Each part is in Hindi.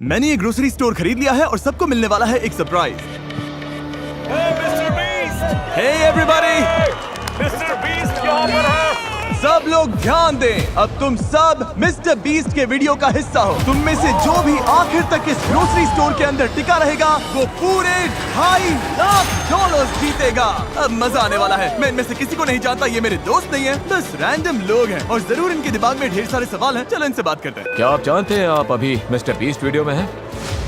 मैंने ये ग्रोसरी स्टोर खरीद लिया है और सबको मिलने वाला है एक surprise. Hey everybody, Mister Beast यहाँ पर है। सब लोग ध्यान दें, अब तुम सब मिस्टर बीस्ट के वीडियो का हिस्सा हो। तुम में से जो भी आखिर तक इस ग्रोसरी स्टोर के अंदर टिका रहेगा वो पूरे $2.5 जीतेगा। अब मजा आने वाला है। मैं इनमें से किसी को नहीं जानता, ये मेरे दोस्त नहीं है, बस रैंडम लोग हैं और जरूर इनके दिमाग में ढेर सारे सवाल हैं। चलो इनसे बात करते हैं। क्या आप जानते हैं आप अभी मिस्टर बीस्ट वीडियो में हैं?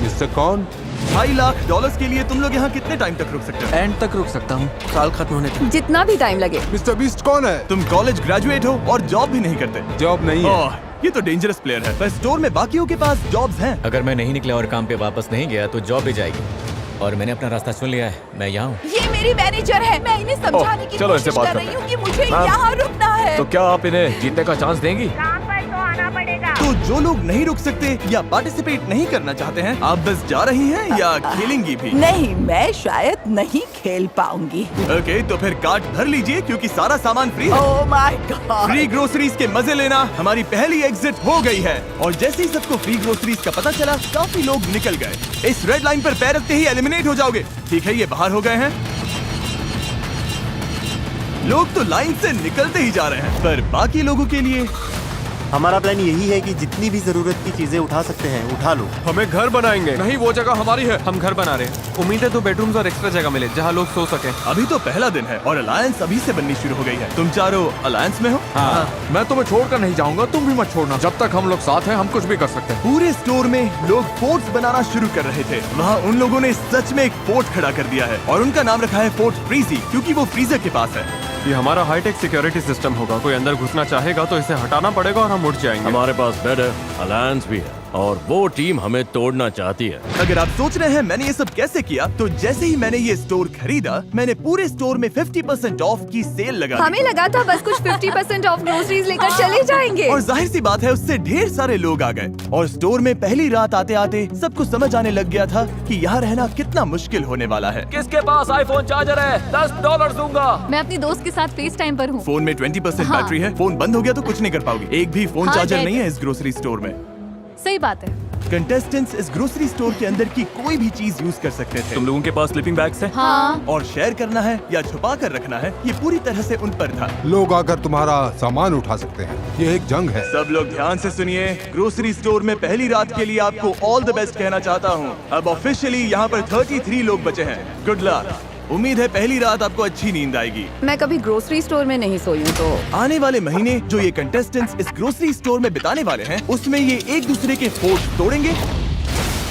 मिस्टर कौन? $2.5 के लिए तुम लोग यहाँ कितने टाइम तक रुक सकते हो? एंड तक रुक सकता हूँ, साल खत्म होने तक। जितना भी टाइम लगे। मिस्टर बीस्ट कौन है? तुम कॉलेज ग्रेजुएट हो और जॉब भी नहीं करते। जॉब नहीं है। ओह, ये तो डेंजरस प्लेयर है। पर स्टोर में बाकियों के पास जॉब्स हैं। अगर मैं नहीं निकला और काम पे वापस नहीं गया तो जॉब भी जाएगी। और मैंने अपना रास्ता चुन लिया है, मैं यहाँ हूँ। ये मेरी मैनेजर है, मैं इन्हें समझाने की चलो इनसे कोशिश बात कर करते रही हैं। हूँ कि मुझे मैम, यहाँ रुकना है। तो क्या आप इन्हें जीतने का चांस देंगी? काम पर तो आना पड़ेगा। तो जो लोग नहीं रुक सकते या पार्टिसिपेट नहीं करना चाहते हैं, आप बस जा रही हैं या खेलेंगी भी? नहीं, मैं शायद नहीं खेल पाऊंगी। ओके, तो फिर कार्ट भर लीजिए क्योंकि सारा सामान फ्री है। ओह माय गॉड। फ्री ग्रोसरीज के मजे लेना हमारी पहली एग्जिट हो गई है। और जैसे ही सबको फ्री ग्रोसरीज का पता चला, काफी लोग निकल गए। इस रेड लाइन पर पैर रखते ही एलिमिनेट हो जाओगे। ठीक है, ये बाहर हो गए हैं। लोग तो लाइन से निकलते ही जा रहे हैं, पर बाकी लोगों के लिए हमारा प्लान यही है कि जितनी भी जरूरत की चीजें उठा सकते हैं उठा लो। हमें घर बनाएंगे। नहीं, वो जगह हमारी है, हम घर बना रहे हैं। उम्मीद है 2 बेडरूम्स और एक्स्ट्रा जगह मिले जहाँ लोग सो सके। अभी तो पहला दिन है और अलायंस अभी से बननी शुरू हो गई है। तुम चारों अलायंस में हो? हाँ। मैं तुम्हें छोड़कर नहीं जाऊंगा, तुम भी मत छोड़ना। जब तक हम लोग साथ हैं, हम कुछ भी कर सकते हैं। पूरे स्टोर में लोग फोर्ट्स बनाना शुरू कर रहे थे। वहाँ उन लोगों ने सच में एक फोर्ट खड़ा कर दिया है और उनका नाम रखा है फोर्ट फ्रीजी, क्योंकि वो फ्रीजर के पास है। ये हमारा हाईटेक सिक्योरिटी सिस्टम होगा। कोई अंदर घुसना चाहेगा तो इसे हटाना पड़ेगा और हम उठ जाएंगे। हमारे पास बेड है, अलायंस भी है और वो टीम हमें तोड़ना चाहती है। अगर आप सोच रहे हैं मैंने ये सब कैसे किया, तो जैसे ही मैंने ये स्टोर खरीदा, मैंने पूरे स्टोर में 50% ऑफ की सेल लगा दी। हमें लगा था बस कुछ 50% ऑफ ग्रोसरीज लेकर चले जाएंगे। और जाहिर सी बात है, उससे ढेर सारे लोग आ गए और स्टोर में पहली रात आते आते सबको समझ आने लग गया था कि यहाँ रहना कितना मुश्किल होने वाला है। किसके पास आईफोन चार्जर है? $10 दूंगा। मैं अपनी दोस्त के साथ फेस टाइम पर हूँ। फोन में 20% हाँ। बैटरी है। फोन बंद हो गया तो कुछ नहीं कर पाओगे। एक भी फोन हाँ, चार्जर डेड। नहीं है इस ग्रोसरी स्टोर में। सही बात है। कंटेस्टेंट्स इस ग्रोसरी स्टोर के अंदर की कोई भी चीज यूज कर सकते थे। तुम लोगों के पास स्लीपिंग बैग्स हैं? हाँ। और शेयर करना है या छुपा कर रखना है, ये पूरी तरह से उन पर था। लोग आकर तुम्हारा सामान उठा सकते हैं। ये एक जंग है। सब लोग ध्यान से सुनिए। ग्रोसरी स्टोर में पहली रात के लिए आपको ऑल द बेस्ट कहना चाहता हूँ। अब ऑफिशियली यहाँ पर 33 लोग बचे हैं। Good luck. उम्मीद है पहली रात आपको अच्छी नींद आएगी। मैं कभी ग्रोसरी स्टोर में नहीं सोई हूँ, तो आने वाले महीने जो ये कंटेस्टेंट्स इस ग्रोसरी स्टोर में बिताने वाले हैं, उसमें ये एक दूसरे के फोर्ट तोड़ेंगे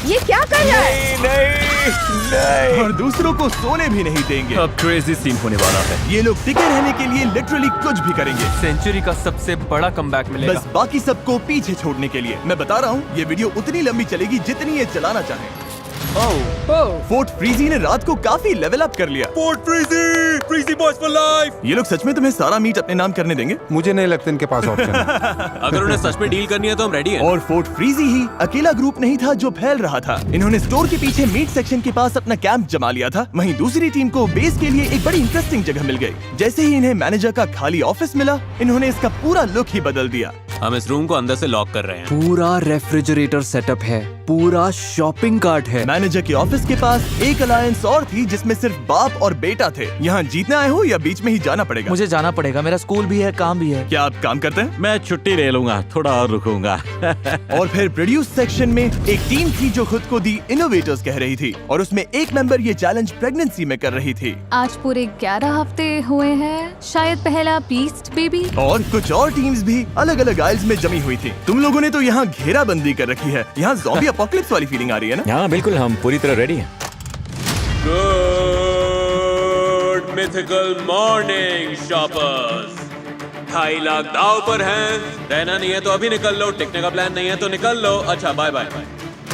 ये क्या कर रहा है? नहीं। और दूसरों को सोने भी नहीं देंगे। अब क्रेजी सीन होने वाला है। ये लोग टिके रहने के लिए लिटरली कुछ भी करेंगे, सेंचुरी का सबसे बड़ा कमबैक मिलेगा। बस बाकी सबको पीछे छोड़ने के लिए। मैं बता रहा हूँ, ये वीडियो उतनी लंबी चलेगी जितनी ये चलाना चाहे। फोर्ट फ्रीजी ने रात को काफी लेवल अप कर लिया। Fort frizzy, frizzy boys for life. ये लोग सच में तुम्हें सारा मीट अपने नाम करने देंगे? मुझे नहीं लगता इनके पास ऑप्शन है। अगर उन्हें सच में डील करनी है तो हम रेडी हैं। और फोर्ट फ्रीजी ही अकेला ग्रुप नहीं था जो फैल रहा था। इन्होंने स्टोर के पीछे मीट सेक्शन के पास अपना कैंप जमा लिया था। वहीं दूसरी टीम को बेस के लिए एक बड़ी इंटरेस्टिंग जगह मिल गई। जैसे ही इन्हें मैनेजर का खाली ऑफिस मिला, इन्होंने इसका पूरा लुक ही बदल दिया। हम इस रूम को अंदर से लॉक कर रहे हैं। पूरा रेफ्रिजरेटर सेटअप है, पूरा शॉपिंग कार्ट है। मैनेजर के ऑफिस के पास एक अलायंस और थी जिसमें सिर्फ बाप और बेटा थे। यहाँ जीतने आए हो या बीच में ही जाना पड़ेगा? मुझे जाना पड़ेगा, मेरा स्कूल भी है, काम भी है। क्या आप काम करते हैं? मैं छुट्टी ले लूंगा, थोड़ा और रुकूंगा। और फिर प्रोड्यूस सेक्शन में एक टीम थी जो खुद को दी इनोवेटर्स कह रही थी और उसमें एक मेंबर ये चैलेंज प्रेगनेंसी में कर रही थी। आज पूरे 11 हफ्ते हुए हैं, शायद पहला बीस्ट बेबी। और कुछ और टीम्स भी अलग अलग आइल्स में जमी हुई थी। तुम लोगों ने तो यहाँ घेराबंदी कर रखी है। यहाँ ज़ॉम्बी अपोकलिप्स वाली फीलिंग आ रही है ना? हाँ बिल्कुल, हम पूरी तरह रेडी हैं। Good mythical morning shoppers. 2.5 lakh दाव पर हैं। रहना नहीं है तो अभी निकल लो, टिकने का प्लान नहीं है तो निकल लो। अच्छा बाय बाय।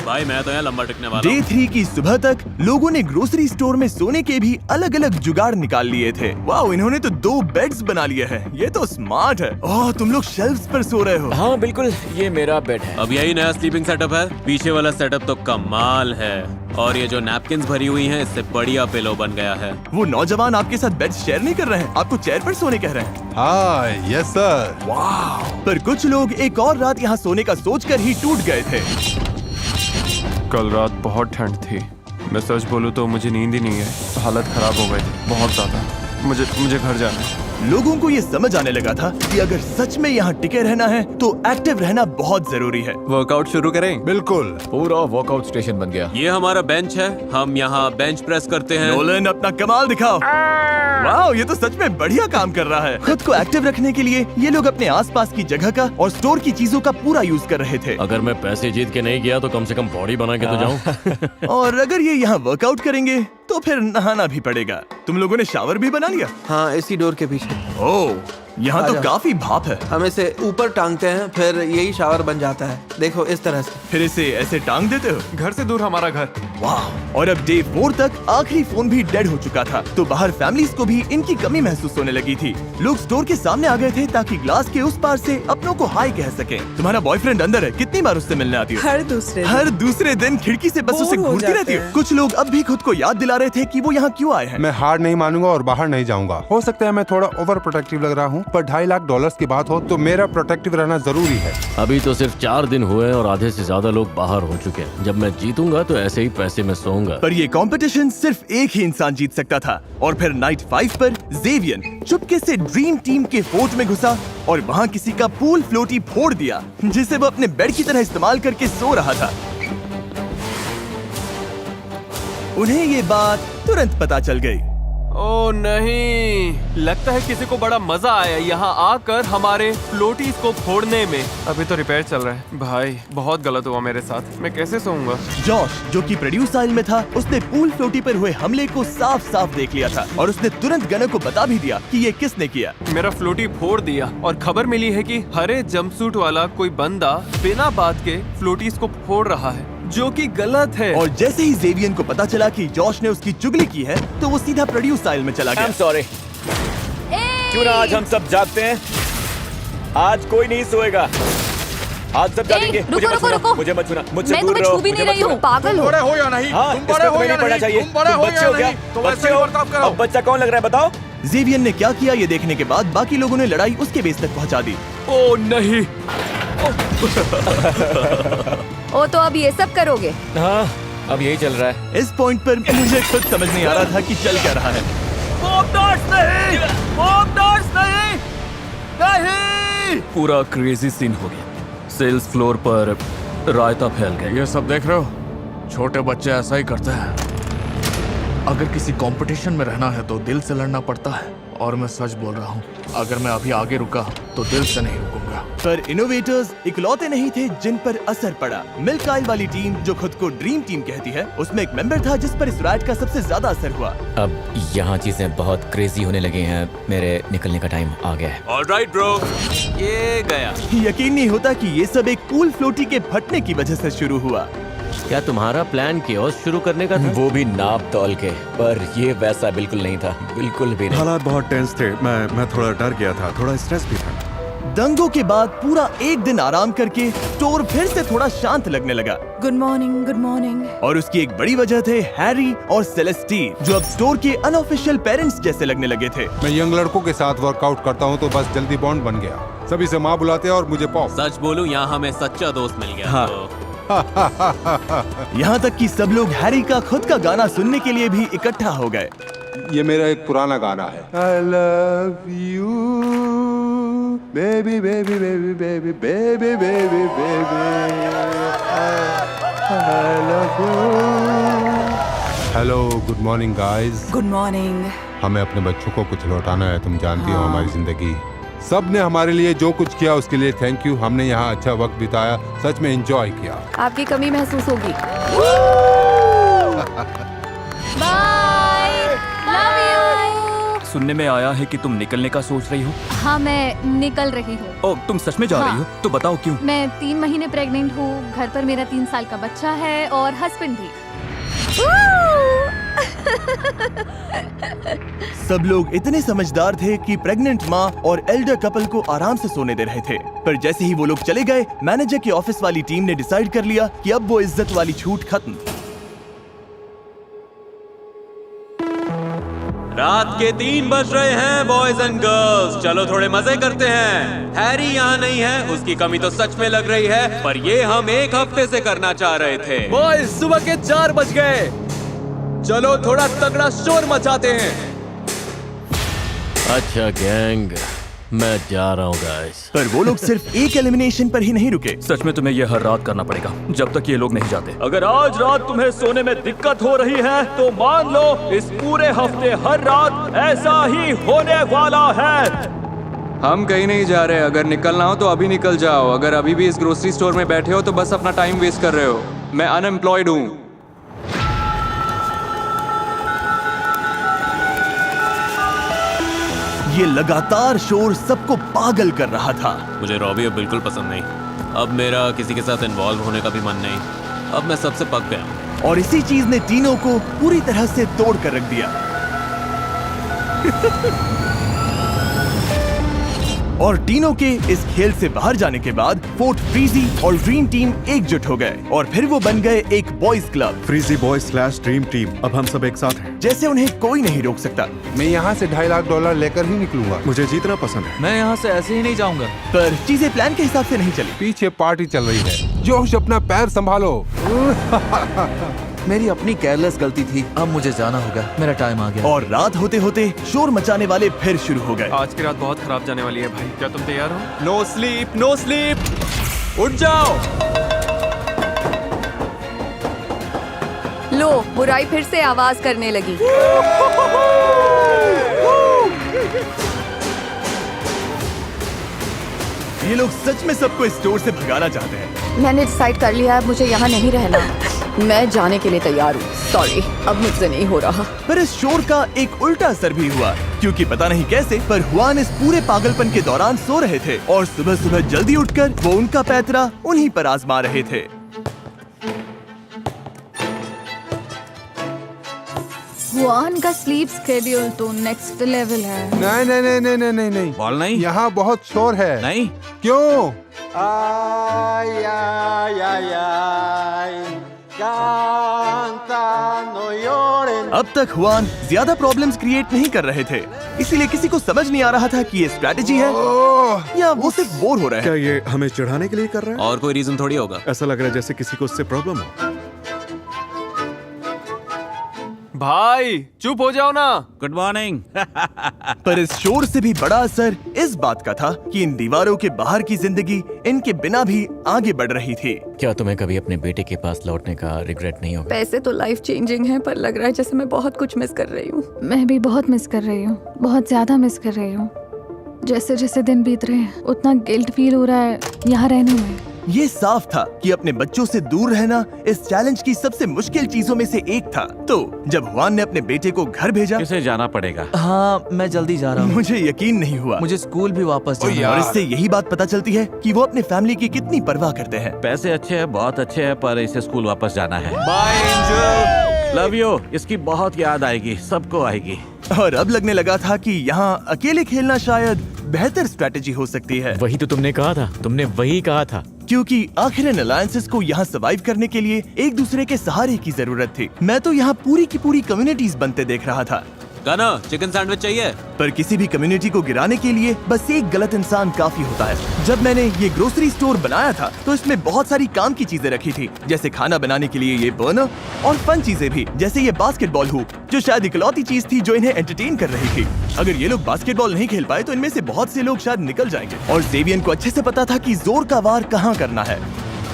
भाई मैं तो यहाँ लंबा टिकने वाला डे 3 की सुबह तक लोगों ने ग्रोसरी स्टोर में सोने के भी अलग अलग जुगाड़ निकाल लिए थे। वाओ, इन्होंने तो 2 बेड्स बना लिए हैं। ये तो स्मार्ट है। ओह, तुम लोग शेल्फ्स पर सो रहे हो। हाँ बिल्कुल, ये मेरा बेड है। अब यही नया स्लीपिंग सेटअप है। पीछे वाला सेटअप तो कमाल है। और ये जो नैपकिन्स भरी हुई हैं, इससे बढ़िया पिलो बन गया है। वो नौजवान आपके साथ बेड शेयर नहीं कर रहे हैं, आपको चेयर पर सोने कह रहे हैं। हाँ, यस सर। पर कुछ लोग एक और रात यहाँ सोने का सोचकर ही टूट गए थे। कल रात बहुत ठंड थी। मैं सच बोलूं तो मुझे नींद ही नहीं है। हालत खराब हो गई थी बहुत ज्यादा। मुझे घर जाना है। लोगों को ये समझ आने लगा था कि अगर सच में यहाँ टिके रहना है तो एक्टिव रहना बहुत जरूरी है। वर्कआउट शुरू करें? बिल्कुल। पूरा वर्कआउट स्टेशन बन गया। ये हमारा बेंच है, हम यहाँ बेंच प्रेस करते हैं। नोलन अपना कमाल दिखाओ। वाह, ये तो सच में बढ़िया काम कर रहा है। खुद को एक्टिव रखने के लिए ये लोग अपने आसपास की जगह का और स्टोर की चीजों का पूरा यूज कर रहे थे। अगर मैं पैसे जीत के नहीं गया तो कम से कम बॉडी बना के तो जाऊं। और अगर ये यहाँ वर्कआउट करेंगे तो फिर नहाना भी पड़ेगा। तुम लोगों ने शावर भी बना लिया? हाँ, इसी डोर के पीछे। ओह, यहाँ तो काफी भाप है। हम इसे ऊपर टांगते हैं, फिर यही शावर बन जाता है। देखो इस तरह से। फिर इसे ऐसे टांग देते हो? घर से दूर हमारा घर। वाह। और अब डे 4 तक आखिरी फोन भी डेड हो चुका था, तो बाहर फैमिलीज को भी इनकी कमी महसूस होने लगी थी। लोग स्टोर के सामने आ गए थे ताकि ग्लास के उस पार से अपनों को हाय कह सके। तुम्हारा बॉयफ्रेंड अंदर है, कितनी बार उससे मिलने आती हो? हर दूसरे दिन खिड़की से बस उसे घूरती रहती हो। कुछ लोग अब भी खुद को याद दिला रहे थे कि वो यहाँ क्यों आए हैं। मैं हार नहीं मानूंगा और बाहर नहीं जाऊंगा। हो सकता है मैं थोड़ा ओवर प्रोटेक्टिव लग रहा हूँ, पर $2.5 लाख की बात हो तो मेरा प्रोटेक्टिव रहना जरूरी है। अभी तो सिर्फ 4 दिन हुए और आधे से ज्यादा लोग बाहर हो चुके हैं। जब मैं जीतूंगा तो ऐसे ही पैसे में सोऊंगा। पर ये कंपटीशन सिर्फ एक ही इंसान जीत सकता था। और फिर नाइट 5 पर जेवियन चुपके से ड्रीम टीम के फोर्ट में घुसा और वहाँ किसी का पूल फ्लोटी फोड़ दिया, जिसे वो अपने बेड की तरह इस्तेमाल करके सो रहा था। उन्हें ये बात तुरंत पता चल गई। ओ नहीं, लगता है किसी को बड़ा मजा आया यहाँ आकर हमारे फ्लोटीज को फोड़ने में। अभी तो रिपेयर चल रहा है। भाई बहुत गलत हुआ मेरे साथ। मैं कैसे सोऊंगा? जॉश, जो कि प्रोड्यूस आइल में था, उसने पूल फ्लोटी पर हुए हमले को साफ साफ देख लिया था और उसने तुरंत गनर को बता भी दिया कि ये किसने किया। मेरा फ्लोटी फोड़ दिया और खबर मिली है कि हरे जंपसूट वाला कोई बंदा बिना बात के फ्लोटीज को फोड़ रहा है, जो कि गलत है। और जैसे ही जेवियन को पता चला कि जॉश ने उसकी चुगली की है, तो वो सीधा प्रोड्यूस आइल में चला गया। सॉरी, क्यों ना आज हम सब जागते हैं? आज कोई नहीं सोएगा, आज सब जागेंगे। मुझे मत छूना, मुझे मत छूना, मुझसे दूर रहो। छू भी नहीं रही हूँ, पागल हो। बड़े हो या नहीं? हाँ, तुम बड़े हो या पढ़ना चाहिए। तुम बड़े हो बच्चे हो क्या? तो बच्चे वैसे ही हो? बर्ताव करो। अब बच्चा कौन लग रहा है बताओ? जेवियन ने क्या किया ये देखने के बाद बाकी लोगों ने लड़ाई उसके बेस तक पहुंचा दी। ओ नहीं। ओ, तो अब ये सब करोगे? हाँ, अब यही चल रहा है। इस पॉइंट पर मुझे खुद समझ नहीं आ रहा था कि चल क्या रहा है। नहीं! पूरा क्रेजी सीन हो गया। सेल्स फ्लोर पर रायता फैल गया। ये सब देख रहे हो? छोटे बच्चे ऐसा ही करते हैं। अगर किसी कंपटीशन में रहना है तो दिल से लड़ना पड़ता है, और मैं सच बोल रहा हूँ, अगर मैं अभी आगे रुका तो दिल से नहीं रुकूंगा। पर इनोवेटर्स इकलौते नहीं थे जिन पर असर पड़ा। मिल्क आइल वाली टीम, जो खुद को ड्रीम टीम कहती है, उसमें एक मेंबर था जिस पर इस राइट का सबसे ज्यादा असर हुआ। अब यहाँ चीजें बहुत क्रेजी होने लगी हैं। मेरे निकलने का टाइम आ गया है। ऑलराइट ब्रो, ये गया। यकीन नहीं होता कि ये सब एक पूल फ्लोटी के फटने की वजह से शुरू हुआ। क्या तुम्हारा प्लान कियोस्क शुरू करने का था? वो भी नाप तौल के, पर ये वैसा बिल्कुल नहीं था, बिल्कुल भी नहीं। हालात बहुत टेंस थे। मैं थोड़ा डर गया था, थोड़ा स्ट्रेस भी था। दंगों के बाद पूरा एक दिन आराम करके स्टोर फिर से थोड़ा शांत लगने लगा। Good morning, good morning. और उसकी एक बड़ी वजह थे हैरी और सेलेस्टीन, जो अब स्टोर के अनऑफिशियल पेरेंट्स जैसे लगने लगे थे। मैं यंग लड़कों के साथ वर्कआउट करता हूँ तो बस जल्दी बॉन्ड बन गया। सभी से माँ बुलाते हैं और मुझे पॉप। सच बोलूं, यहाँ हमें सच्चा दोस्त मिल गया। हाँ। तो यहाँ तक कि सब लोग हैरी का खुद का गाना सुनने के लिए भी इकट्ठा हो गए। ये मेरा एक पुराना गाना है। I love you, baby, baby, baby, baby, baby, baby, baby. I love you. Hello, good morning, guys. Good morning. हमें अपने बच्चों को कुछ लौटाना है। तुम जानती हो हमारी जिंदगी। सब ने हमारे लिए जो कुछ किया उसके लिए थैंक यू। हमने यहाँ अच्छा वक्त बिताया, सच में एंजॉय किया। आपकी कमी महसूस होगी। Bye, love you. सुनने में आया है कि तुम निकलने का सोच रही हो। हाँ, मैं निकल रही हूँ। ओ, तुम सच में जा रही हो? तो बताओ क्यों? मैं 3 महीने प्रेग्नेंट हूँ। घर पर मेरा 3 साल का बच्चा है और हस्बैंड भी। सब लोग इतने समझदार थे कि प्रेग्नेंट माँ और एल्डर कपल को आराम से सोने दे रहे थे। पर जैसे ही वो लोग चले गए, मैनेजर की ऑफिस वाली टीम ने डिसाइड कर लिया कि अब वो इज्जत वाली छूट खत्म। रात के 3 बज रहे हैं बॉयज एंड गर्ल्स, चलो थोड़े मजे करते हैं। हैरी यहाँ नहीं है, उसकी कमी तो सच में लग रही है, पर ये हम 1 हफ्ते से करना चाह रहे थे। बॉयज सुबह के 4 बज गए, चलो थोड़ा तगड़ा शोर मचाते हैं। अच्छा गैंग, मैं जा रहा हूँ गाइस। पर वो लोग सिर्फ एक एलिमिनेशन पर ही नहीं रुके। सच में तुम्हें ये हर रात करना पड़ेगा जब तक ये लोग नहीं जाते। अगर आज रात तुम्हें सोने में दिक्कत हो रही है तो मान लो इस पूरे हफ्ते हर रात ऐसा ही होने वाला है। हम कहीं नहीं जा रहे, अगर निकलना हो तो अभी निकल जाओ। अगर अभी भी इस ग्रोसरी स्टोर में बैठे हो तो बस अपना टाइम वेस्ट कर रहे हो। मैं अनएम्प्लॉयड हूँ। ये लगातार शोर सबको पागल कर रहा था। मुझे रॉबी अब बिल्कुल पसंद नहीं। अब मेरा किसी के साथ इन्वॉल्व होने का भी मन नहीं। अब मैं सबसे पक गया। और इसी चीज ने टीनो को पूरी तरह से तोड़ कर रख दिया। और टीनो के इस खेल से बाहर जाने के बाद फोर्ट फ्रीजी और ड्रीम टीम एकजुट हो गए और फिर वो बन गए एक boys club, frizzy boys / dream team. अब हम सब एक साथ हैं। जैसे उन्हें कोई नहीं रोक सकता। मैं यहाँ से $2.5 लाख लेकर ही निकलूंगा। मुझे जीतना पसंद है। मैं यहाँ से ऐसे ही नहीं जाऊंगा। पर चीजें प्लान के हिसाब से नहीं चली। पीछे पार्टी चल रही है। जोश, अपना पैर संभालो। मेरी अपनी केयरलेस गलती थी। अब मुझे जाना होगा, मेरा टाइम आ गया। और रात होते होते शोर मचाने वाले फिर शुरू हो गए। आज की रात बहुत खराब जाने वाली है भाई, क्या तुम तैयार हो? नो स्लीप, नो स्लीप, उठ जाओ। लो, बुराई फिर से आवाज करने लगी। ये लोग सच में सबको इस स्टोर से भगाना चाहते हैं। मैंने डिसाइड कर लिया है, मुझे यहाँ नहीं रहना। मैं जाने के लिए तैयार हूँ। सॉरी, अब मुझसे नहीं हो रहा। पर इस शोर का एक उल्टा असर भी हुआ, क्योंकि पता नहीं कैसे पर हुआन इस पूरे पागलपन के दौरान सो रहे थे और सुबह सुबह जल्दी उठकर वो उनका पैतरा उन्हीं पर आजमा रहे थे। हुआन का स्लीप स्केड्यूल तो नेक्स्ट लेवल है। नहीं नहीं नहीं नहीं नहीं नहीं नहीं, बॉल नहीं, यहाँ बहुत शोर है। नहीं क्यों? अब तक हुआन ज्यादा प्रॉब्लम्स क्रिएट नहीं कर रहे थे, इसीलिए किसी को समझ नहीं आ रहा था कि ये स्ट्रैटेजी है या वो सिर्फ बोर हो रहे हैं। क्या ये हमें चिढ़ाने के लिए कर रहा है? और कोई रीजन थोड़ी होगा। ऐसा लग रहा है जैसे किसी को उससे प्रॉब्लम हो। भाई चुप हो जाओ ना। Good morning. पर इस शोर से भी बड़ा असर इस बात का था कि इन दीवारों के बाहर की जिंदगी इनके बिना भी आगे बढ़ रही थी। क्या तुम्हें कभी अपने बेटे के पास लौटने का रिग्रेट नहीं होगा? पैसे तो लाइफ चेंजिंग है, पर लग रहा है जैसे मैं बहुत कुछ मिस कर रही हूँ। मैं भी बहुत मिस कर रही हूँ, बहुत ज्यादा मिस कर रही हूँ। जैसे जैसे दिन बीत रहे हैं उतना गिल्ट फील हो रहा है यहाँ रहने में। ये साफ था कि अपने बच्चों से दूर रहना इस चैलेंज की सबसे मुश्किल चीजों में से एक था। तो जब हुआन ने अपने बेटे को घर भेजा, किसे जाना पड़ेगा? हाँ, मैं जल्दी जा रहा हूँ। मुझे यकीन नहीं हुआ। मुझे स्कूल भी वापस जाना है। और इससे यही बात पता चलती है कि वो अपने फैमिली की कितनी परवाह करते हैं। पैसे अच्छे हैं, बहुत अच्छे हैं, पर इसे स्कूल वापस जाना है। Bye angel, love you. इसकी बहुत याद आएगी, सबको आएगी। और अब लगने लगा था कि यहाँ अकेले खेलना शायद बेहतर स्ट्रैटेजी हो सकती है। वही तो तुमने कहा था, तुमने वही कहा था। क्योंकि आखिर इन अलायंसेस को यहाँ सर्वाइव करने के लिए एक दूसरे के सहारे की जरूरत थी। मैं तो यहाँ पूरी की पूरी कम्युनिटीज बनते देख रहा था। गाना चिकन सैंडविच चाहिए? पर किसी भी कम्युनिटी को गिराने के लिए बस एक गलत इंसान काफी होता है। जब मैंने ये ग्रोसरी स्टोर बनाया था तो इसमें बहुत सारी काम की चीजें रखी थी, जैसे खाना बनाने के लिए ये बर्नर और फन चीजें भी, जैसे ये बास्केटबॉल हुप, जो शायद इकलौती चीज थी जो इन्हें एंटरटेन कर रही थी। अगर ये लोग बास्केटबॉल नहीं खेल पाए तो इनमें से बहुत से लोग शायद निकल जाएंगे। और जेवियन को अच्छे से पता था कि जोर का वार कहाँ करना है।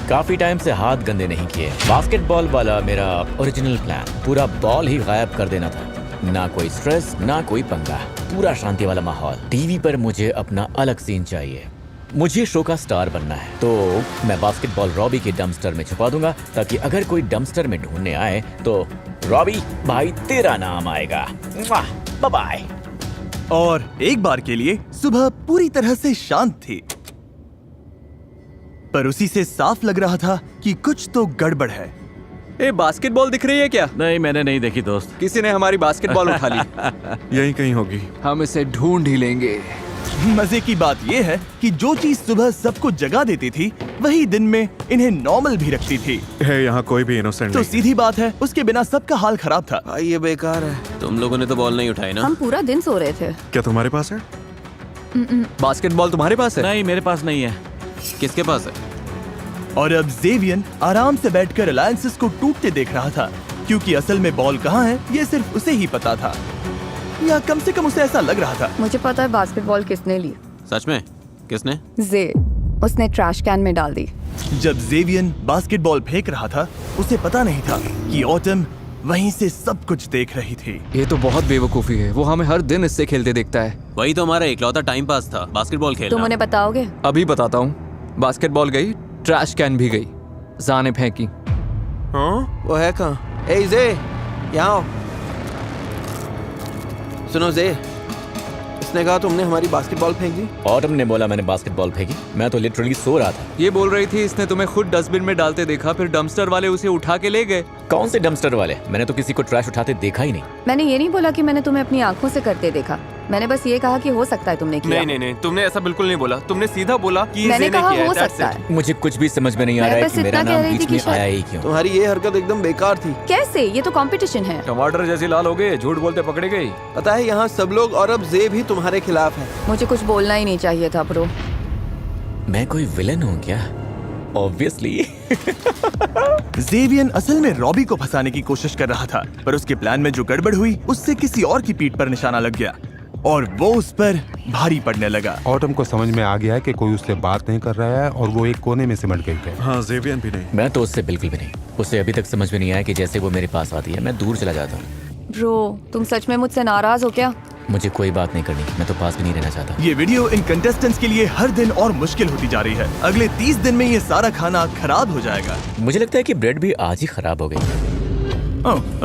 काफी टाइम से हाथ गंदे नहीं किए। बास्केटबॉल वाला मेरा ओरिजिनल प्लान, पूरा बॉल ही गायब कर देना था। ना कोई स्ट्रेस, ना कोई पंगा, पूरा शांति वाला माहौल। टीवी पर मुझे अपना अलग सीन चाहिए। मुझे शो का स्टार बनना है, तो मैं बास्केटबॉल रॉबी के डंपस्टर में छुपा दूंगा, ताकि अगर कोई डंपस्टर में ढूंढने आए तो रॉबी भाई तेरा नाम आएगा। Bye bye. और एक बार के लिए सुबह पूरी तरह से शांत थी, पर उसी से साफ लग रहा था कि कुछ तो गड़बड़ है। ए, बास्केटबॉल दिख रही है क्या? नहीं, मैंने नहीं देखी दोस्त। किसी ने हमारी बास्केटबॉल उठा ली। यही कहीं होगी। हम इसे ढूंढ ही लेंगे। मजे की बात ये है कि जो चीज सुबह सबको जगा देती थी वही दिन में इन्हें नॉर्मल भी रखती थी। यहाँ कोई भी इनोसेंट तो सीधी बात है, उसके बिना सबका हाल खराब था। भाई ये बेकार है। तुम लोगों ने तो बॉल नहीं उठाई ना? हम पूरा दिन सो रहे थे। क्या तुम्हारे पास है? बास्केटबॉल तुम्हारे पास है? नहीं, मेरे पास नहीं है। किसके पास है? और अब जेवियन आराम से बैठकर अलायंसेस को टूटते देख रहा था, क्योंकि असल में बॉल कहाँ है ये सिर्फ उसे ही पता था, या कम से कम उसे ऐसा लग रहा था। मुझे पता है बास्केटबॉल किसने ली। सच में? किसने? जे, उसने ट्रैश कैन में डाल दी। जब जेवियन बास्केटबॉल फेंक रहा था, उसे पता नहीं था कि ऑटम वहीं से सब कुछ देख रही थी। ये तो बहुत बेवकूफी है, वो हमें हर दिन इससे खेलते देखता है। वही तो हमारा इकलौता टाइम पास था, बास्केटबॉल खेलना। तुम उन्हें बताओगे? अभी बताता हूँ। बास्केटबॉल गई, ट्रैश कैन भी गई, जा ने फेंकी। वो है कहाँ? ए जे, यहाँ आओ। सुनो जे, इसने कहा तुमने हमारी बास्केटबॉल फेंक दी। ऑटम ने बोला मैंने बास्केटबॉल फेंकी। मैं तो लिटरली सो रहा था। ये बोल रही थी इसने तुम्हें खुद डस्टबिन में डालते देखा, फिर डंपस्टर वाले उसे उठा के ले गए। कौन से डंपस्टर वाले? मैंने तो किसी को ट्रैश उठाते देखा ही नहीं। मैंने ये नहीं बोला कि मैंने तुम्हें अपनी आंखों से करते देखा। मैंने बस ये कहा कि हो सकता है तुमने किया। नहीं, तुमने ऐसा बिल्कुल नहीं बोला। तुमने सीधा बोला कि मैंने जे ने कहा किया है, हो that's सकता it। है। मुझे कुछ भी समझ में नहीं आ रहा है बस कि मेरा इतना कह नाम रही थी बीच कि में शायद- आया ही क्यों। तुम्हारी ये हरकत एकदम बेकार थी। कैसे? ये तो कंपटीशन है। टमाटर जैसी लाल हो गए, झूठ बोलते पकड़े गई। पता है यहाँ सब लोग और अब जे भी तुम्हारे खिलाफ है। मुझे कुछ बोलना ही नहीं चाहिए था ब्रो। मैं कोई विलन हूँ क्या? ऑब्वियसली। जेवियन असल में रॉबी को फंसाने की कोशिश कर रहा था, पर उसके प्लान में जो गड़बड़ हुई उससे किसी और की पीठ पर निशाना लग गया और वो उस पर भारी पड़ने लगा। ऑटम को समझ में आ गया है कि कोई उससे बात नहीं कर रहा है और वो एक कोने में सिमट गई है। हाँ, जेवियन भी नहीं। मैं तो उससे बिल्कुल भी नहीं। उसे अभी तक समझ में नहीं आया कि जैसे वो मेरे पास आती है मैं दूर चला जाता हूँ। ब्रो, तुम सच में मुझसे नाराज हो क्या? मुझे कोई बात नहीं करनी, मैं तो पास भी नहीं रहना चाहता। ये वीडियो इन कंटेस्टेंट्स के लिए हर दिन और मुश्किल होती जा रही है। अगले 30 दिन में ये सारा खाना खराब हो जाएगा। मुझे लगता है कि ब्रेड भी आज ही खराब हो गई।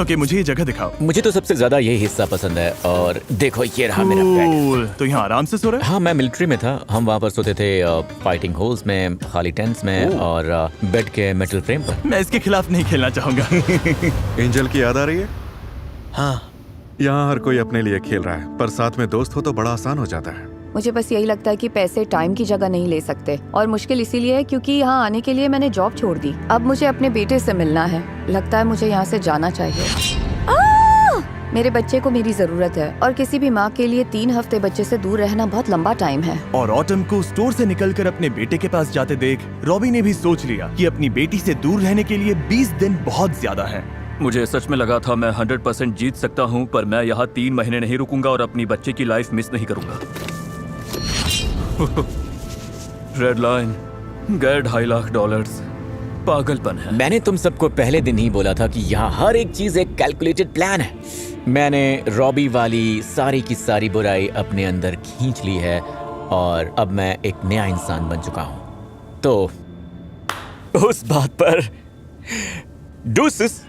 ओके, मुझे ये जगह दिखाओ। मुझे तो सबसे ज्यादा ये हिस्सा पसंद है। और देखो ये रहा मेरा बेड। तो यहाँ आराम से सो रहे? हाँ, मैं मिलिट्री में था। हम वहाँ पर सोते थे फाइटिंग होल्स में, खाली टेंट्स में और बेड के मेटल फ्रेम पर। मैं इसके खिलाफ नहीं खेलना चाहूंगा। एंजल की याद आ रही है? हाँ, यहाँ हर कोई अपने लिए खेल रहा है, पर साथ में दोस्त हो तो बड़ा आसान हो जाता है। मुझे बस यही लगता है कि पैसे टाइम की जगह नहीं ले सकते, और मुश्किल इसीलिए है क्योंकि यहाँ आने के लिए मैंने जॉब छोड़ दी। अब मुझे अपने बेटे से मिलना है। लगता है मुझे यहाँ से जाना चाहिए। मेरे बच्चे को मेरी जरूरत है, और किसी भी माँ के लिए 3 हफ्ते बच्चे से दूर रहना बहुत लंबा टाइम है। और ऑटम को स्टोर से निकलकर अपने बेटे के पास जाते देख रॉबी ने भी सोच लिया कि अपनी बेटी से दूर रहने के लिए 20 दिन बहुत ज्यादा है। मुझे सच में लगा था मैं 100% जीत सकता हूँ, पर मैं यहाँ 3 महीने नहीं रुकूंगा और अपनी बच्चे की लाइफ मिस नहीं करूंगा। रेड लाइन गए $2.5 लाख। पागलपन है। मैंने तुम सबको पहले दिन ही बोला था कि यहाँ हर एक चीज एक कैलकुलेटेड प्लान है। मैंने रॉबी वाली सारी की सारी बुराई अपने अंदर खींच ली है और अब मैं एक नया इंसान बन चुका हूँ। तो उस बात पर डूसिस।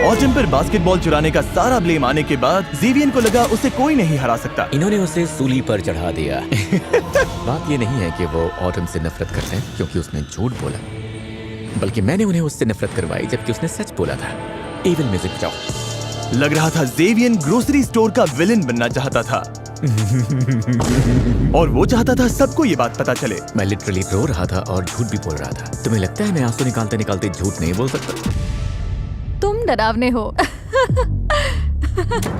ऑटम पर बास्केटबॉल चुराने का सारा ब्लेम आने के बाद जेवियन को लगा उसे कोई नहीं हरा सकता। इन्होंने उसे सूली पर चढ़ा दिया। बात ये नहीं है कि वो ऑटम से नफरत करते हैं क्योंकि उसने झूठ बोला, बल्कि मैंने उन्हें उससे नफरत करवाई जबकि उसने सच बोला था। एविल म्यूजिक बजाओ। लग रहा था जेवियन ग्रोसरी स्टोर का विलेन बनना चाहता था और वो चाहता था सबको ये बात पता चले। मैं लिटरली रो रहा था और झूठ भी बोल रहा था। तुम्हें लगता है मैं आंसू निकालते निकालते झूठ नहीं बोल सकता? तुम डरावने हो।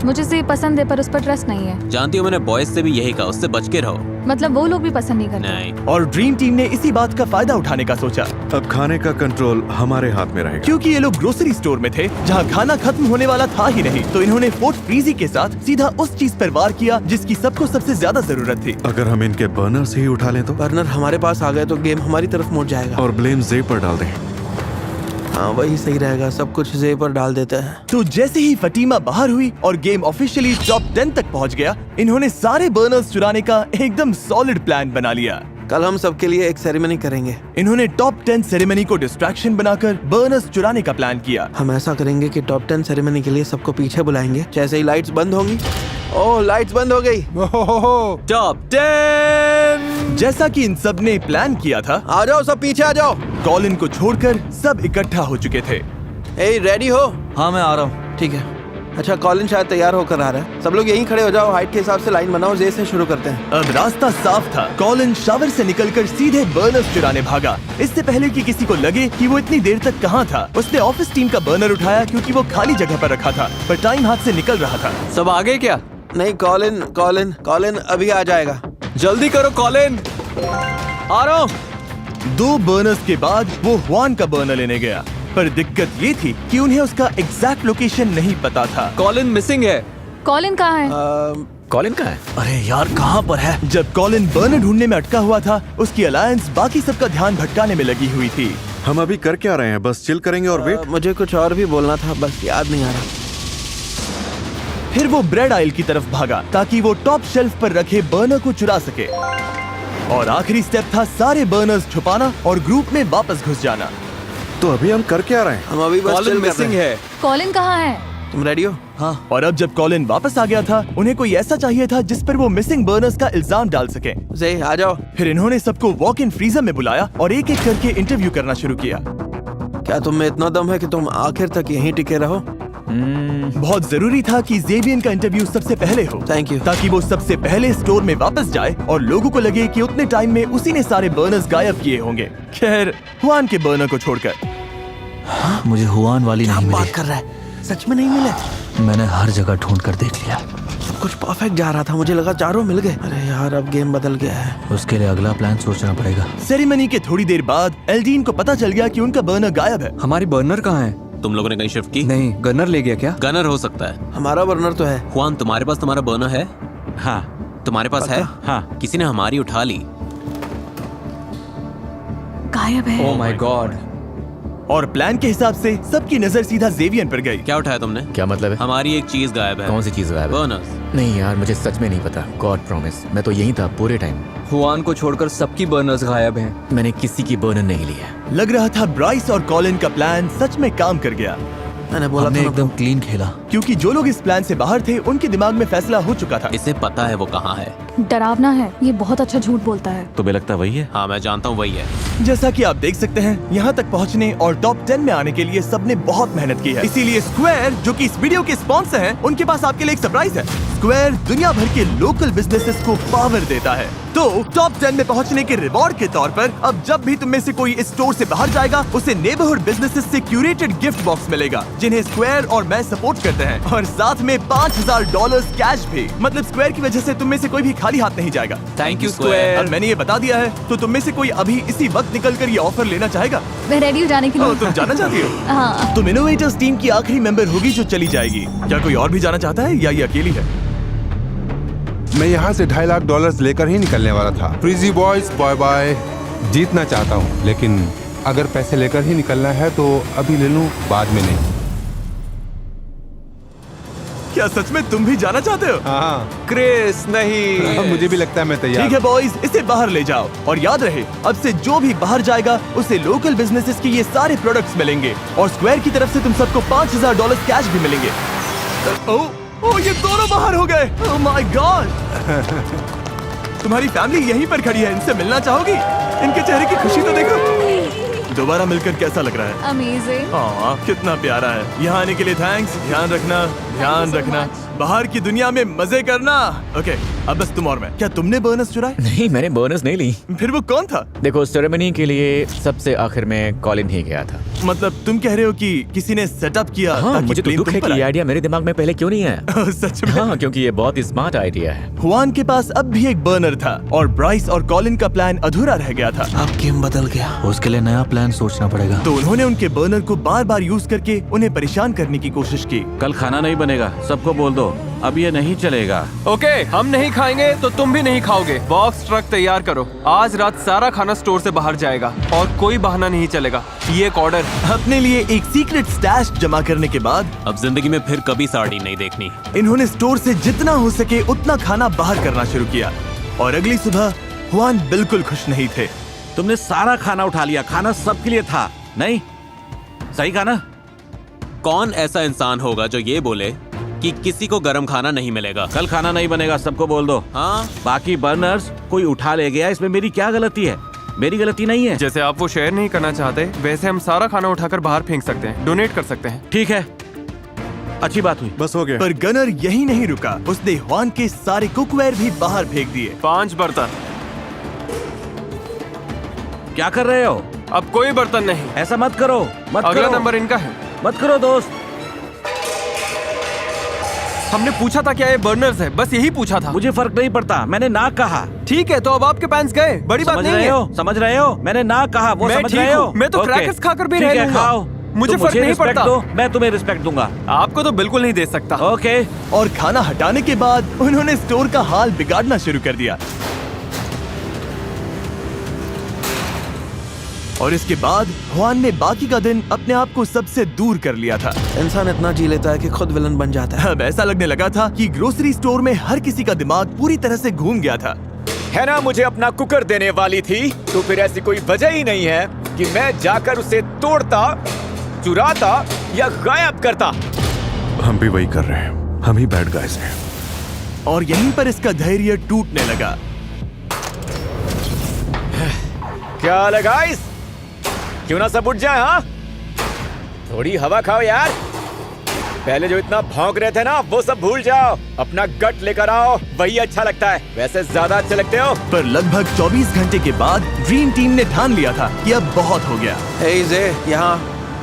मुझे से पसंद है पर उस पर ट्रस्ट नहीं है। जानती हो मैंने बॉयज से भी यही कहा, उससे बच के रहो। मतलब वो लोग भी पसंद नहीं करते। नहीं। और ड्रीम टीम ने इसी बात का फायदा उठाने का सोचा। अब खाने का कंट्रोल हमारे हाथ में रहेगा, क्योंकि ये लोग ग्रोसरी स्टोर में थे जहाँ खाना खत्म होने वाला था ही नहीं, तो इन्होंने फोर्ट फ्रीजी के साथ सीधा उस चीज पर वार किया जिसकी सबको सबसे ज्यादा जरूरत थी। अगर हम इनके बर्नर से ही उठा लें तो? बर्नर हमारे पास आ गए तो गेम हमारी तरफ मुड़ जाएगा। और ब्लेम जे पर डाल दें। हाँ, वही सही रहेगा, सब कुछ जे पर डाल देते हैं। तो जैसे ही फटीमा बाहर हुई और गेम ऑफिशियली टॉप 10 तक पहुंच गया, इन्होंने सारे बर्नर्स चुराने का एकदम सॉलिड प्लान बना लिया। कल हम सबके लिए एक सेरेमनी करेंगे। इन्होंने टॉप 10 सेरेमनी को डिस्ट्रैक्शन बनाकर बर्नर्स चुराने का प्लान किया। हम ऐसा करेंगे कि टॉप 10 सेरेमनी के लिए सबको पीछे बुलाएंगे। जैसे ही लाइट्स बंद होंगी, ओह लाइट्स बंद हो गई। टॉप 10 जैसा कि इन सब ने प्लान किया था। आ जाओ सब पीछे आ जाओ। कॉलिन को छोड़कर सब इकट्ठा हो चुके थे। ए रेडी हो? हाँ मैं आ रहा हूँ। ठीक है। अच्छा कॉलिन शायद तैयार होकर आ रहा है। सब लोग यहीं खड़े हो जाओ, हाइट के हिसाब से लाइन बनाओ, जे से शुरू करते हैं। अब रास्ता साफ था। कॉलिन शावर से निकलकर सीधे बर्नर्स चुराने भागा। इससे पहले कि किसी को लगे कि वो इतनी देर तक कहाँ था, उसने ऑफिस टीम का बर्नर उठाया क्योंकि वो खाली जगह पर रखा था, पर टाइम हाथ से निकल रहा था। सब आ गए क्या? नहीं, कॉलिन कॉलिन कॉलिन अभी आ जाएगा। जल्दी करो कॉलिन, आ रहा हूँ। 2 बर्नर्स के बाद वो हुआन का बर्नर लेने गया, पर दिक्कत ये थी कि उन्हें उसका एग्जैक्ट लोकेशन नहीं पता था। कॉलिन मिसिंग है। कॉलिन कहाँ है? कॉलिन कहाँ है? अरे यार कहाँ पर है? जब कॉलिन बर्नर ढूंढने में अटका हुआ था, उसकी अलायंस बाकी सबका ध्यान भटकाने में लगी हुई थी। हम अभी कर क्या रहे हैं? बस चिल करेंगे और वेट। मुझे कुछ और भी बोलना था, बस याद नहीं आ रहा। फिर वो ब्रेड आइल की तरफ भागा ताकि वो टॉप शेल्फ पर रखे बर्नर को चुरा सके। और आखिरी स्टेप था सारे बर्नर्स छुपाना और ग्रुप में वापस घुस जाना। तो अभी हम कर क्या रहे हैं? हम अभी बस कॉलिन chill कर मिसिंग रहे हैं। है। कॉलिन कहाँ है? तुम रेडी हो? हाँ। और अब जब कॉलिन वापस आ गया था, उन्हें कोई ऐसा चाहिए था जिस पर वो मिसिंग बर्नर्स का इल्जाम डाल सके। जे आ जाओ। फिर इन्होंने सबको वॉक इन फ्रीजर में बुलाया और एक एक करके इंटरव्यू करना शुरू किया। क्या तुम में इतना दम है कि तुम आखिर तक यहीं टिके रहो? बहुत जरूरी था कि जेवियन का इंटरव्यू सबसे पहले हो। Thank you. ताकि वो सबसे पहले स्टोर में वापस जाए और लोगों को लगे कि उतने टाइम में उसी ने सारे बर्नर्स गायब किए होंगे। खैर, हुआन के बर्नर को छोड़कर। मुझे हुआन वाली नहीं बात मिली। कर रहा है, सच में नहीं मिले? मैंने हर जगह ढूंढ कर देख लिया। सब कुछ परफेक्ट जा रहा था, मुझे लगा चारों मिल गए। अरे यार, अब गेम बदल गया है। उसके लिए अगला प्लान सोचना पड़ेगा। सेरेमनी के थोड़ी देर बाद एल्डीन को पता चल गया कि उनका बर्नर गायब है। हमारी बर्नर कहाँ है? तुम लोगों ने कहीं शिफ्ट की? नहीं, गनर ले गया क्या? गनर हो सकता है। हमारा बर्नर तो है। हुआन, तुम्हारे पास तुम्हारा बर्नर है? हाँ। तुम्हारे पास है? हाँ। किसी ने हमारी उठा ली। गायब है। ओह माय गॉड। और प्लान के हिसाब से सबकी नजर सीधा जेवियन पर गई। क्या उठाया तुमने? क्या मतलब है? हमारी एक चीज गायब है। कौन सी चीज गायब है? बर्नर्स। नहीं यार, मुझे सच में नहीं पता। गॉड प्रॉमिस, मैं तो यहीं था पूरे टाइम। हुआन को छोड़कर सबकी बर्नर्स गायब हैं। मैंने किसी की बर्नर नहीं लिया। लग रहा था ब्राइस और कॉलिन का प्लान सच में काम कर गया। मैंने बोला हमने था एकदम क्लीन खेला। क्योंकि जो लोग इस प्लान से बाहर थे, उनके दिमाग में फैसला हो चुका था। इसे पता है वो कहाँ है। डरावना है, ये बहुत अच्छा झूठ बोलता है। तुम्हें लगता है वही है? हाँ, मैं जानता हूँ वही है। जैसा कि आप देख सकते हैं, यहाँ तक पहुँचने और टॉप 10 में आने के लिए सबने बहुत मेहनत की है। इसीलिए स्क्वायर, जो कि इस वीडियो के स्पॉन्सर हैं, उनके पास आपके लिए एक सरप्राइज है। स्क्वायर दुनिया भर के लोकल बिजनेसेस को पावर देता है। तो टॉप 10 में पहुँचने के रिवॉर्ड के तौर पर अब जब भी तुम में से कोई इस स्टोर से बाहर जाएगा, उसे नेबरहुड बिजनेसेस से क्यूरेटेड गिफ्ट बॉक्स मिलेगा, जिन्हें स्क्वायर और मैं सपोर्ट करते हैं, और साथ में $5000 कैश भी। मतलब स्क्वायर की वजह से तुम में से कोई भी खाली हाथ नहीं जाएगा। Thank you square. अब मैंने ये बता दिया है, तो तुम में से कोई अभी इसी वक्त निकलकर ये ऑफर लेना चाहेगा? मैं रेडी हूँ जाने के लिए। तुम जाना चाहती हो? हाँ। तुम इनोवेटर्स टीम की आखिरी मेंबर होगी जो चली जाएगी। क्या कोई और भी जाना चाहता है या ये अकेली है? मैं यहाँ से $2.5 लाख लेकर ही निकलने वाला था। फ्रीजी बॉयज, बाय बाय। जीतना चाहता हूँ, लेकिन अगर पैसे लेकर ही निकलना है तो अभी ले लूँ, बाद में नहीं। क्या सच में तुम भी जाना चाहते हो? हाँ। क्रिस नहीं। मुझे भी लगता है मैं तैयार। ठीक है बॉयज, इसे बाहर ले जाओ और याद रहे, अब से जो भी बाहर जाएगा उसे लोकल बिजनेसेस के ये सारे प्रोडक्ट्स मिलेंगे और स्क्वायर की तरफ से तुम सबको $5000 कैश भी मिलेंगे। ओह, ये दोनों बाहर हो गए। ओह माय गॉड। तुम्हारी फैमिली यहीं पर खड़ी है, इनसे मिलना चाहोगी? इनके चेहरे की खुशी तो देखो। दोबारा मिलकर कैसा लग रहा है? अमेजिंग। हाँ, कितना प्यारा है। यहाँ आने के लिए थैंक्स। ध्यान रखना, ध्यान रखना। बाहर की दुनिया में मजे करना। ओके, अब बस तुम और मैं। क्या तुमने बोनस चुराए? नहीं, मैंने बोनस नहीं ली। फिर वो कौन था? देखो, सेरेमनी के लिए सबसे आखिर में कॉलिन ही गया था। मतलब तुम कह रहे हो कि किसी ने सेटअप किया? हाँ, ताकि मुझे तो blame दुख तुम है पर कि ये आए? आइडिया मेरे दिमाग में पहले क्यों नहीं आया। सच में? हाँ, क्योंकि ये बहुत ही स्मार्ट आइडिया है। हुआन के पास अब भी एक बर्नर था और ब्राइस और कॉलिन का प्लान अधूरा रह गया था। अब गेम बदल गया। उसके लिए नया प्लान सोचना पड़ेगा। तो उन्होंने उनके बर्नर को बार बार यूज करके उन्हें परेशान करने की कोशिश की। कल खाना नहीं बनेगा, सबको बोल दो, अब ये नहीं चलेगा। ओके, हम नहीं खाएंगे तो तुम भी नहीं खाओगे। बॉक्स ट्रक तैयार करो। आज रात सारा खाना स्टोर से बाहर जाएगा और कोई बहाना नहीं चलेगा। ये एक ऑर्डर। अपने लिए एक सीक्रेट स्टैश जमा करने के बाद अब जिंदगी में फिर कभी साड़ी नहीं देखनी। इन्होंने स्टोर से जितना हो सके उतना खाना बाहर करना शुरू किया और अगली सुबह हुआन बिल्कुल खुश नहीं थे। तुमने सारा खाना उठा लिया, खाना सबके लिए था, नहीं? सही कहा ना? कौन ऐसा इंसान होगा जो ये बोले कि किसी को गर्म खाना नहीं मिलेगा? कल खाना नहीं बनेगा, सबको बोल दो। हाँ, बाकी बर्नर्स कोई उठा ले गया, इसमें मेरी क्या गलती है? मेरी गलती नहीं है। जैसे आप वो शेयर नहीं करना चाहते, वैसे हम सारा खाना उठाकर बाहर फेंक सकते हैं, डोनेट कर सकते हैं। ठीक है, अच्छी बात हुई। बस हो गया। पर गनर यही नहीं रुका, उसने हुआन के सारे कुकवेयर भी बाहर फेंक दिए। 5 बर्तन। क्या कर रहे हो? अब कोई बर्तन नहीं। ऐसा मत करो, मत अगला करो। नंबर इनका है। मत करो दोस्त। हमने पूछा था क्या ये बर्नर्स है, बस यही पूछा था। मुझे फर्क नहीं पड़ता, मैंने ना कहा। ठीक है, तो अब आपके पैंट्स गए, बड़ी बात नहीं है। समझ रहे हो? मैंने ना कहा, वो मैं समझ ठीक रहे हो? हूँ, मैं तो ओके। क्रैकर्स खाकर भी ठीक रह है, लूंगा। खाओ। मुझे तुम फर्क नहीं रिस्पेक्ट पड़ता। दो, मैं तुम्हें रिस्पेक्ट दूंगा। आपको तो बिल्कुल नहीं दे सकता। ओके। और खाना हटाने के बाद उन्होंने स्टोर का हाल बिगाड़ना शुरू कर दिया। और इसके बाद हुआन ने बाकी का दिन अपने आप को सबसे दूर कर लिया था। इंसान इतना जी लेता है कि खुद विलन बन जाता है। अब ऐसा लगने लगा था कि ग्रोसरी स्टोर में हर किसी का दिमाग पूरी तरह से घूम गया था। है ना, मुझे अपना कुकर देने वाली थी, तो फिर ऐसी कोई वजह ही नहीं है कि मैं जाकर उसे तोड़ता, चुराता या गायब करता। हम भी वही कर रहे हैं, हम ही बैड गाइस हैं। और यहीं पर इसका धैर्य टूटने लगा। क्या हाल है गाइस? क्यों ना सब उठ जाए? हाँ, थोड़ी हवा खाओ यार। पहले जो इतना भौंक रहे थे ना, वो सब भूल जाओ। अपना गट लेकर आओ, वही अच्छा लगता है। वैसे ज्यादा अच्छे लगते हो। पर लगभग 24 घंटे के बाद ड्रीम टीम ने ठान लिया था कि अब बहुत हो गया। हे जे, यहाँ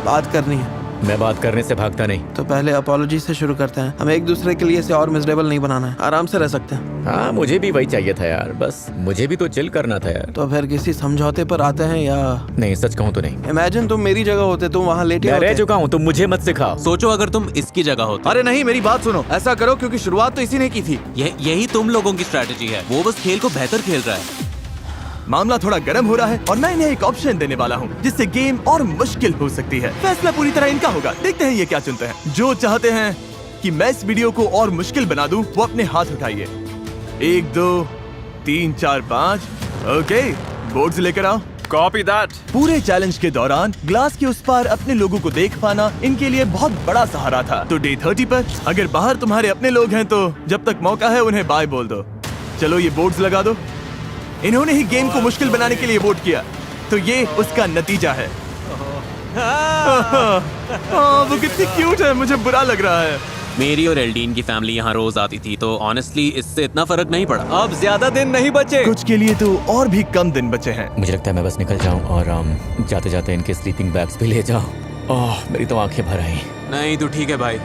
बात करनी है। मैं बात करने से भागता नहीं। तो पहले अपोलॉजी से शुरू करते हैं। हमें एक दूसरे के लिए इसे और मिजरेबल नहीं बनाना है, आराम से रह सकते हैं। हाँ, मुझे भी वही चाहिए था यार, बस मुझे भी तो चिल करना था यार। तो फिर किसी समझौते पर आते हैं या नहीं? सच कहूँ तो नहीं। इमेजिन तुम मेरी जगह होते, तुम वहाँ लेटे मैं रह होते। चुका हूँ, तुम मुझे मत सिखाओ। सोचो अगर तुम इसकी जगह होते। अरे नहीं, मेरी बात सुनो, ऐसा करो क्योंकि शुरुआत तो इसी ने की थी। यही तुम लोगों की स्ट्रैटेजी है। वो बस खेल को बेहतर खेल रहा है। मामला थोड़ा गर्म हो रहा है और मैं इन्हें एक ऑप्शन देने वाला हूँ जिससे गेम और मुश्किल हो सकती है। फैसला पूरी तरह इनका होगा। देखते हैं ये क्या चुनते हैं। जो चाहते हैं कि मैं इस वीडियो को और मुश्किल बना दूं, वो अपने हाथ उठाइए। 1 2 3 4 5। ओके, बोर्ड्स लेकर आओ। Copy that. पूरे चैलेंज के दौरान ग्लास के उस पार अपने लोगों को देख पाना इनके लिए बहुत बड़ा सहारा था। तो डे 30 पर अगर बाहर तुम्हारे अपने लोग हैं तो जब तक मौका है उन्हें बाय बोल दो। चलो ये बोर्ड्स लगा दो। इन्होंने ही गेम को मुश्किल बनाने के लिए वोट किया, तो ये उसका नतीजा है। वो कितनी क्यूट है, मुझे बुरा लग रहा है। मेरी और एल्डीन की फैमिली यहाँ रोज आती थी, तो ऑनेस्टली इससे इतना फर्क नहीं पड़ा। अब ज्यादा दिन नहीं बचे। कुछ के लिए तो और भी कम दिन बचे हैं। मुझे लगता है मैं बस निकल जाऊं और जाते जाते इनके स्लीपिंग बैग्स भी ले जाऊं। ओह, मेरी तो आंखें भर आई। नहीं तो ठीक है भाई।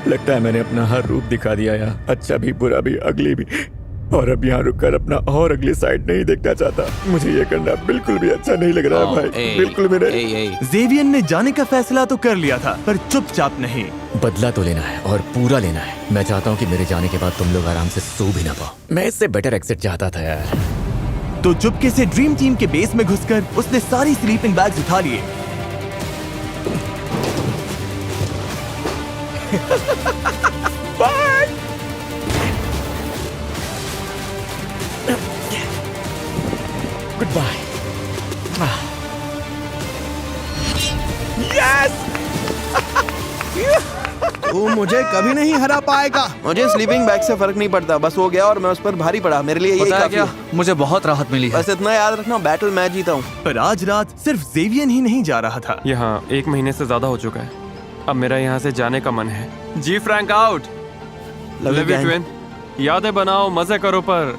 लगता है मैंने अपना हर रूप दिखा दिया यार, अच्छा भी, बुरा भी, अगली भी। और अब यहाँ रुककर अपना और अगली साइड नहीं देखना चाहता। मुझे ये करना बिल्कुल भी अच्छा नहीं लग रहा है भाई, बिल्कुल भी नहीं। जेवियन ने जाने का फैसला तो कर लिया था, पर चुपचाप नहीं। बदला तो लेना है और पूरा लेना है। मैं चाहता हूँ कि मेरे जाने के बाद तुम लोग आराम से सो भी ना पाओ। मैं इससे बेटर एग्जिट चाहता था यार। तो चुपके से ड्रीम टीम के बेस में घुसकर उसने सारी स्लीपिंग बैग्स उठा लिए। Good bye. यस! तू मुझे कभी नहीं हरा पाएगा। मुझे स्लीपिंग बैग से फर्क नहीं पड़ता, बस वो गया और मैं उस पर भारी पड़ा। मेरे लिए यही काफी है। मुझे बहुत राहत मिली है। बस इतना याद रखना, बैटल मैं जीता हूँ। पर आज रात सिर्फ जेवियन ही नहीं जा रहा था। यहाँ 1 महीने से ज्यादा हो चुका है। अब मेरा यहाँ से जाने का मन है। जी freak out. Love you twin. यादें बनाओ, मजे करो, पर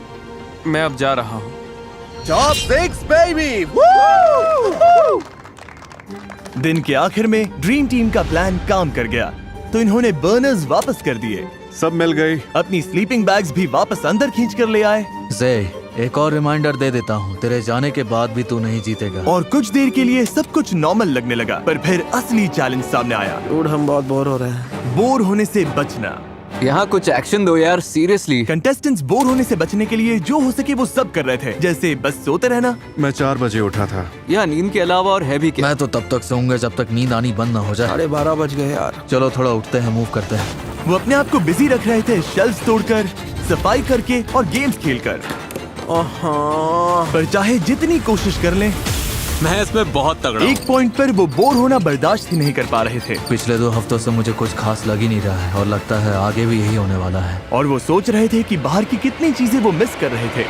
मैं अब जा रहा हूँ। Chopsticks baby. दिन के आखिर में ड्रीम टीम का प्लान काम कर गया, तो इन्होंने बर्नर्स वापस कर दिए। सब मिल गई। अपनी स्लीपिंग बैग्स भी वापस अंदर खींच कर ले आए। जे, एक और रिमाइंडर दे देता हूँ, तेरे जाने के बाद भी तू नहीं जीतेगा। और कुछ देर के लिए सब कुछ नॉर्मल लगने लगा, पर फिर असली चैलेंज सामने आया। डूड, हम बहुत बोर हो रहे हैं। बोर होने से बचना। यहाँ कुछ एक्शन दो यार, सीरियसली। कंटेस्टेंट्स बोर होने से बचने के लिए जो हो सके वो सब कर रहे थे, जैसे बस सोते रहना। मैं 4 बजे उठा था। यहाँ नींद के अलावा और है भी क्या? मैं तो तब तक सोऊंगा जब तक नींद आनी बंद ना हो जाए। 12:30 बज गए यार। चलो थोड़ा उठते हैं, मूव करते हैं। वो अपने आप को बिजी रख रहे थे, शेल्फ्स तोड़कर, सफाई करके और गेम्स खेलकर। पर चाहे जितनी कोशिश कर लें, मैं इसमें बहुत तगड़ा एक पॉइंट पर वो बोर होना बर्दाश्त ही नहीं कर पा रहे थे। पिछले 2 हफ्तों से मुझे कुछ खास लग ही नहीं रहा है और लगता है आगे भी यही होने वाला है। और वो सोच रहे थे कि बाहर की कितनी चीजें वो मिस कर रहे थे।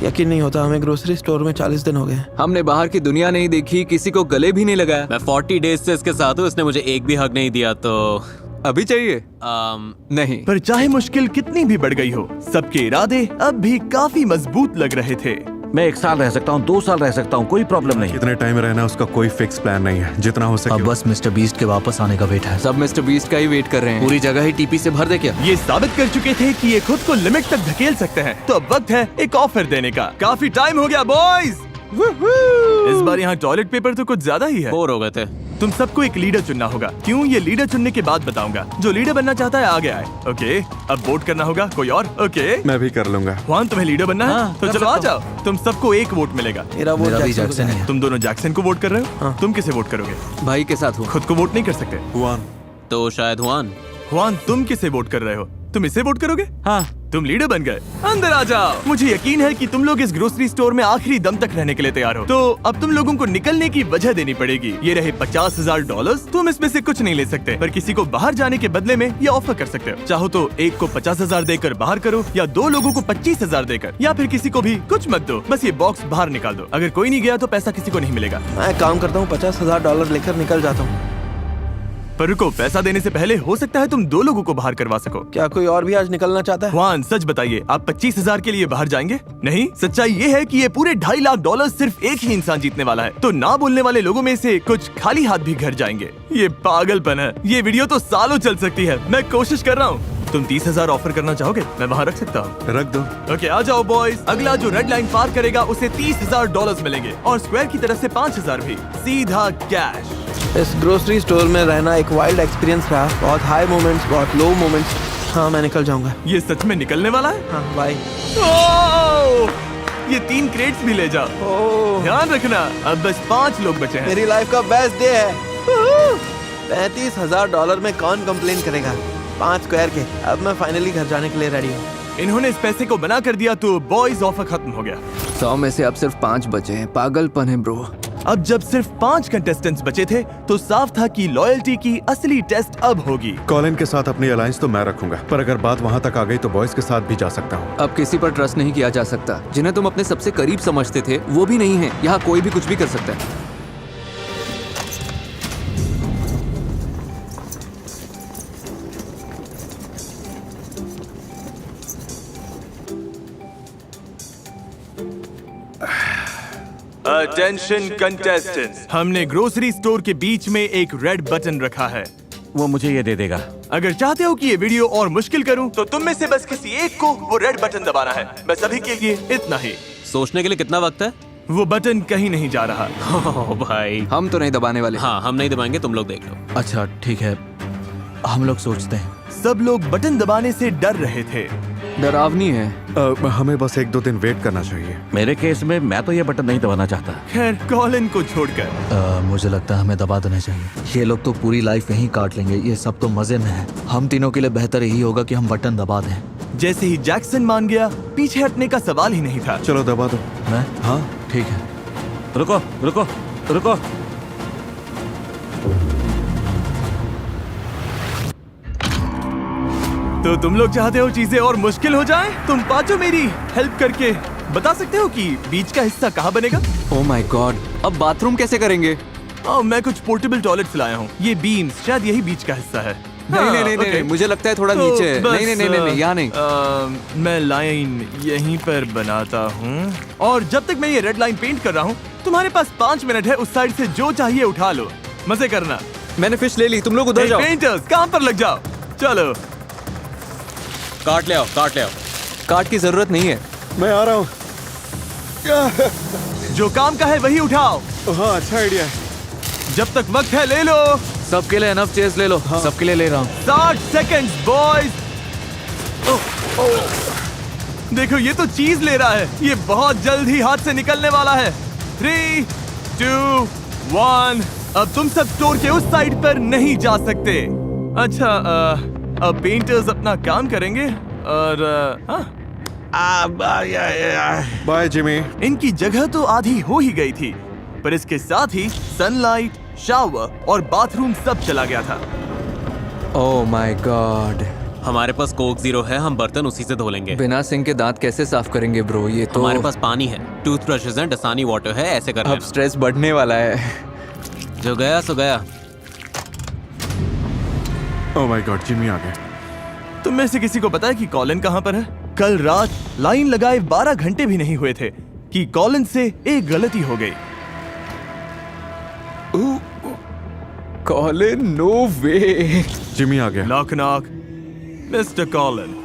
यकीन नहीं होता, हमें ग्रोसरी स्टोर में 40 दिन हो गए। हमने बाहर की दुनिया नहीं देखी, किसी को गले भी नहीं लगाया। मैं 40 डेज से इसके साथ हूँ, इसने मुझे एक भी हक नहीं दिया, तो अभी चाहिए? नहीं। पर चाहे मुश्किल कितनी भी बढ़ गई हो, सबके इरादे अब भी काफी मजबूत लग रहे थे। मैं 1 साल रह सकता हूँ, 2 साल रह सकता हूँ, कोई प्रॉब्लम नहीं। कितने टाइम रहना उसका कोई फिक्स प्लान नहीं है, जितना हो सके। अब बस मिस्टर बीस्ट के वापस आने का वेट है। सब मिस्टर बीस्ट का ही वेट कर रहे हैं। पूरी जगह ही टीपी से भर दे क्या? ये साबित कर चुके थे कि ये खुद को लिमिट तक धकेल सकते हैं, तो अब वक्त है एक ऑफर देने का। काफी टाइम हो गया बॉयज। इस बार यहाँ टॉयलेट पेपर तो कुछ ज्यादा ही है। बोर हो गए थे। तुम सबको एक लीडर चुनना होगा। क्यों? ये लीडर चुनने के बाद बताऊंगा। जो लीडर बनना चाहता है आगे आए। ओके, अब वोट करना होगा। कोई और? ओके, मैं भी कर लूंगा। जुआन, तुम्हें लीडर बनना है? तो चलो आ जाओ। तुम सबको एक वोट मिलेगा। मेरा वोट जैक्सन है। तुम दोनों जैक्सन को वोट कर रहे हो? तुम किसे वोट करोगे? भाई के साथ हूँ। खुद को वोट नहीं कर सकते। जुआन। तो शायद जुआन, तुम किसे वोट कर रहे हो? तुम इसे वोट करोगे? हाँ, तुम लीडर बन गए। अंदर आ जाओ। मुझे यकीन है कि तुम लोग इस ग्रोसरी स्टोर में आखिरी दम तक रहने के लिए तैयार हो। तो अब तुम लोगों को निकलने की वजह देनी पड़ेगी। ये रहे $50,000। तुम इसमें से कुछ नहीं ले सकते, पर किसी को बाहर जाने के बदले में ये ऑफर कर सकते हो। चाहो तो एक को 50,000 देकर बाहर करो, या 2 लोगों को 25,000 देकर, या फिर किसी को भी कुछ मत दो, बस ये बॉक्स बाहर निकाल दो। अगर कोई नहीं गया तो पैसा किसी को नहीं मिलेगा। मैं काम करता हूँ, $50,000 लेकर निकल जाता हूँ। पर रुको, पैसा देने से पहले हो सकता है तुम 2 लोगों को बाहर करवा सको। क्या कोई और भी आज निकलना चाहता है? जुआन, सच बताइए, आप 25,000 के लिए बाहर जाएंगे? नहीं, सच्चाई ये है कि ये पूरे $2.5 लाख सिर्फ एक ही इंसान जीतने वाला है। तो ना बोलने वाले लोगों में से कुछ खाली हाथ भी घर जाएंगे। ये पागलपन है। ये वीडियो तो सालों चल सकती है। मैं कोशिश कर रहा हूँ। तुम 30,000 ऑफर करना चाहोगे? मैं वहाँ रख सकता हूँ। रख दो। ओके, आ जाओ बॉयज। अगला जो रेड लाइन पार करेगा उसे $30,000 मिलेंगे, और स्क्वायर की तरफ से 5,000 भी, सीधा कैश। इस ग्रोसरी स्टोर में रहना एक वाइल्ड एक्सपीरियंस रहा। बहुत हाई मोमेंट्स, बहुत लो मोमेंट्स। हाँ, मैं निकल जाऊंगा। ये सच में निकलने वाला है? हाँ, बाय। ये 3 क्रेट्स भी ले जाओ। ध्यान रखना, अब बस 5 लोग बचे हैं। मेरी लाइफ का बेस्ट डे है। $35,000 में कौन कंप्लेन करेगा? 5 स्क्वायर के। अब मैं फाइनली घर जाने के लिए रेडी हूँ। इन्होंने इस पैसे को बना कर दिया तो बॉयज ऑफर खत्म हो गया। 100 में से अब सिर्फ 5 बचे हैं। पागलपन है ब्रो। अब जब सिर्फ 5 कंटेस्टेंट्स बचे थे तो साफ था कि लॉयल्टी की असली टेस्ट अब होगी। कॉलिन के साथ अपनी अलायंस तो मैं रखूंगा, पर अगर बात वहाँ तक आ गई तो बॉयज के साथ भी जा सकता हूँ। अब किसी पर ट्रस्ट नहीं किया जा सकता। जिन्हें तुम अपने सबसे करीब समझते थे वो भी नहीं है। यहाँ कोई भी कुछ भी कर सकता है। अटेंशन कंटेस्टेंट्स, हमने ग्रोसरी स्टोर के बीच में एक रेड बटन रखा है। वो मुझे ये दे देगा। अगर चाहते हो कि ये वीडियो और मुश्किल करूं, तो तुम में से बस किसी एक को वो रेड बटन दबाना है। बस अभी के लिए इतना ही। सोचने के लिए कितना वक्त है? वो बटन कहीं नहीं जा रहा। ओ भाई, हम तो नहीं दबाने वाले। हाँ, हम नहीं दबाएंगे, तुम लोग देख लो। अच्छा ठीक है, हम लोग सोचते हैं। सब लोग बटन दबाने से डर रहे थे। डरावनी है। हमें बस 1-2 दिन वेट करना चाहिए। मेरे केस में मैं तो ये बटन नहीं दबाना चाहता। खैर, कॉलिन को छोड़कर मुझे लगता है हमें दबा देना चाहिए। ये लोग तो पूरी लाइफ यहीं काट लेंगे। ये सब तो मजे में है। हम तीनों के लिए बेहतर यही होगा कि हम बटन दबा दें। जैसे ही जैक्सन मान गया, पीछे हटने का सवाल ही नहीं था। चलो दबा दो। मैं? हाँ ठीक है। रुको रुको रुको। तो तुम लोग चाहते हो चीजें और मुश्किल हो जाएं? तुम पांचों मेरी हेल्प करके बता सकते हो कि बीच का हिस्सा कहाँ बनेगा? ओह माय गॉड, अब बाथरूम कैसे करेंगे? मैं कुछ पोर्टेबल टॉयलेट्स लाया हूँ। ये बीम्स शायद यही बीच का हिस्सा है। नहीं, मुझे लगता है थोड़ा तो नीचे है। बस, नहीं, यहाँ नहीं। मैं लाइन यहीं पर बनाता हूँ, और जब तक मैं ये रेड लाइन पेंट कर रहा हूँ, तुम्हारे पास 5 मिनट है। उस साइड से जो चाहिए उठा लो, मजे करना। मैंने फिश ले ली, तुम लोग उधर जाओ। पेंटर्स काम पर लग जाओ। चलो, काट ले आओ, काट ले आओ। काट की जरूरत नहीं है, मैं आ रहा हूँ। जो काम का है वही उठाओ। हाँ, अच्छा आइडिया है। जब तक वक्त है ले लो। सबके लिए एनफ चेयर्स ले लो। हाँ। सबके लिए ले रहा हूँ। 60 सेकंड्स बॉयज। देखो, ये तो चीज ले रहा है। ये बहुत जल्द ही हाथ से निकलने वाला है। 3, 2, 1। अब तुम सब स्टोर के उस साइड पर नहीं जा सकते। अच्छा, अब पेंटर्स अपना काम करेंगे और बाय जिमी। इनकी जगह तो आधी हो ही गई थी, पर इसके साथ ही सनलाइट, शावर और बाथरूम सब चला गया था। ओह माय गॉड। हमारे पास कोक 0 है, हम बर्तन उसी से धो लेंगे। बिना सिंक के दांत कैसे साफ करेंगे ब्रो? ये तो हमारे पास पानी है, टूथब्रशेस हैं, डसानी वाटर है, ऐसे कर अब स्ट्रेस बढ़ने वाला है। जो गया सो गया। ओह माय गॉड, जिमी आ गए। तुम में से किसी को पता है कि कॉलिन कहाँ पर है? कल रात लाइन लगाए 12 घंटे भी नहीं हुए थे कि कॉलिन से एक गलती हो गई। कॉलिन, नो वे। जिमी आ गया। Knock knock. मिस्टर कॉलिन,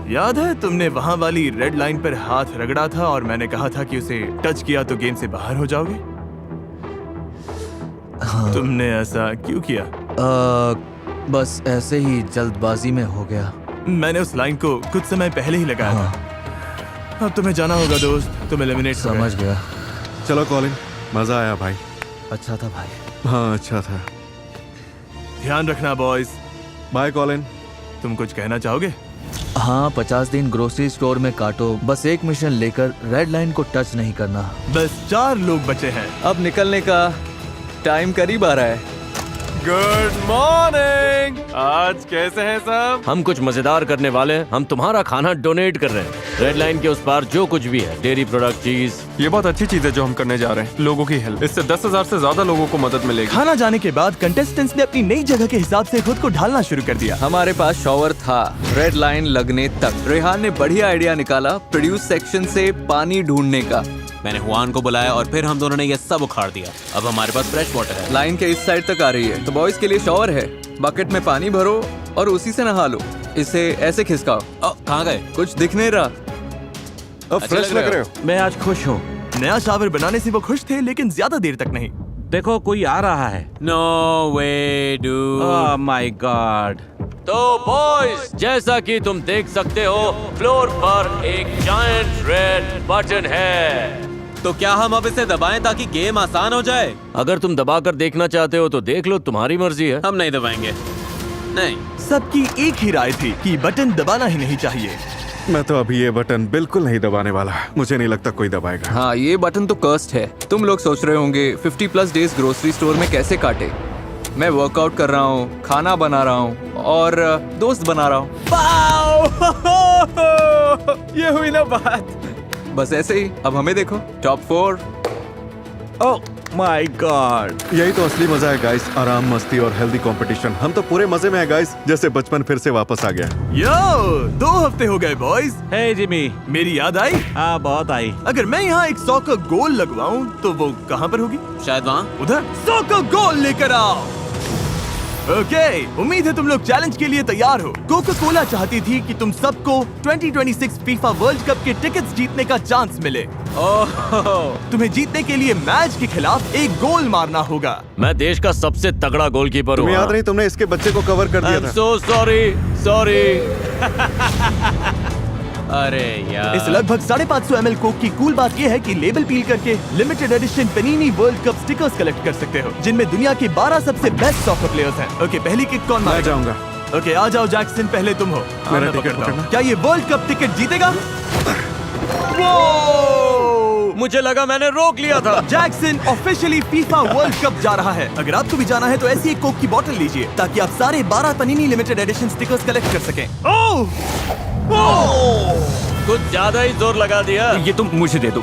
याद है तुमने वहां वाली रेड लाइन पर हाथ रगड़ा था और मैंने कहा था कि उसे टच किया तो गेम से बाहर हो जाओगे? हाँ। तुमने ऐसा क्यों किया? बस ऐसे ही जल्दबाजी में हो गया। मैंने उस लाइन को कुछ समय पहले ही लगाया था। अब तुम्हें जाना होगा दोस्त, तुम एलिमिनेट समझ गया। चलो कॉलिन, मजा आया भाई। अच्छा था भाई। हाँ अच्छा था। ध्यान रखना बॉयज। Bye Colin. तुम कुछ कहना चाहोगे? हाँ, 50 दिन ग्रोसरी स्टोर में काटो, बस एक मिशन लेकर रेड लाइन को टच नहीं करना। बस 4 लोग बचे हैं। अब निकलने का टाइम करीब आ रहा है। Good morning. आज कैसे हैं सब? हम कुछ मजेदार करने वाले हैं। हम तुम्हारा खाना डोनेट कर रहे हैं। रेड लाइन के उस पार जो कुछ भी है, डेयरी प्रोडक्ट, चीज। ये बहुत अच्छी चीज है जो हम करने जा रहे हैं, लोगों की हेल्प। इससे 10,000 से ज्यादा लोगों को मदद मिलेगी। खाना जाने के बाद कंटेस्टेंट्स ने अपनी नई जगह के हिसाब से खुद को ढालना शुरू कर दिया। हमारे पास शॉवर था रेड लाइन लगने तक। रेहान ने बढ़िया आइडिया निकाला प्रोड्यूस सेक्शन से पानी ढूंढने का। मैंने हुआन को बुलाया और फिर हम दोनों ने ये सब उखाड़ दिया। अब हमारे पास फ्रेश वाटर है। लाइन के इस साइड तक आ रही है, तो बॉयज के लिए शॉवर है। बकेट में पानी भरो और उसी से नहा लो। इसे ऐसे खिसकाओ। कहाँ गए? कुछ दिख नहीं रहा। अब फ्रेश लग रहे हो। मैं आज खुश हूँ। नया शावर बनाने से वो खुश थे, लेकिन ज्यादा देर तक नहीं। देखो कोई आ रहा है। No way dude. Oh my god. तो बॉयज, जैसा कि तुम देख सकते हो, फ्लोर पर एक जायंट रेड बटन है। तो क्या हम अब इसे दबाएं ताकि गेम आसान हो जाए? अगर तुम दबाकर देखना चाहते हो तो देख लो, तुम्हारी मर्जी है। हम नहीं दबाएंगे। नहीं। सबकी एक ही राय थी कि बटन दबाना ही नहीं चाहिए। मैं तो अभी ये बटन बिल्कुल नहीं दबाने वाला। मुझे नहीं लगता कोई दबाएगा। हाँ, ये बटन तो कर्स्ड है। तुम लोग सोच रहे होंगे 50+ डेज ग्रोसरी स्टोर में कैसे काटे। मैं वर्कआउट कर रहा हूँ, खाना बना रहा हूँ और दोस्त बना रहा हूँ। ये हुई ना बात। बस ऐसे ही। अब हमें देखो, टॉप 4। Oh my God. यही तो असली मजा है गाइस, आराम, मस्ती और हेल्दी कंपटीशन। हम तो पूरे मजे में है गाइस, जैसे बचपन फिर से वापस आ गया। यो, 2 हफ्ते हो गए बॉयज। हे जिमी। मेरी याद आई? हाँ, बहुत आई। अगर मैं यहाँ एक 100 का गोल लगवाऊं तो वो कहाँ पर होगी? शायद वहाँ। उधर। 100 का गोल लेकर आओ। ओके, उम्मीद है तुम लोग चैलेंज के लिए तैयार हो। कोका कोला चाहती थी कि तुम सबको 2026 फीफा वर्ल्ड कप के टिकट्स जीतने का चांस मिले। तुम्हें जीतने के लिए मैच के खिलाफ एक गोल मारना होगा। मैं देश का सबसे तगड़ा गोलकीपर हूँ। तुम्हें याद नहीं, तुमने इसके बच्चे को कवर कर दिया था। So sorry. अरे यार। इस लगभग 550 ml कोक की कूल बात यह है कि लेबल पील करके limited edition Panini world cup stickers collect कर सकते हो, जिनमें दुनिया के 12 सबसे बेस्ट सॉकर प्लेयर्स हैं। ओके, पहली किक कौन मारेगा? मैं जाऊंगा। ओके, आ जाओ जैक्सन, पहले तुम हो। मेरा टिकट पकड़ना। क्या ये वर्ल्ड कप टिकट जीतेगा? मुझे लगा मैंने रोक लिया था। Jackson officially FIFA world cup जा रहा है। अगर आपको भी जाना है तो ऐसी एक कोक की बोतल लीजिए ताकि आप सारे 12 पनीनी लिमिटेड एडिशन स्टिकर्स कलेक्ट कर सकें। कुछ ज्यादा ही जोर लगा दिया। ये तुम मुझे दे दो।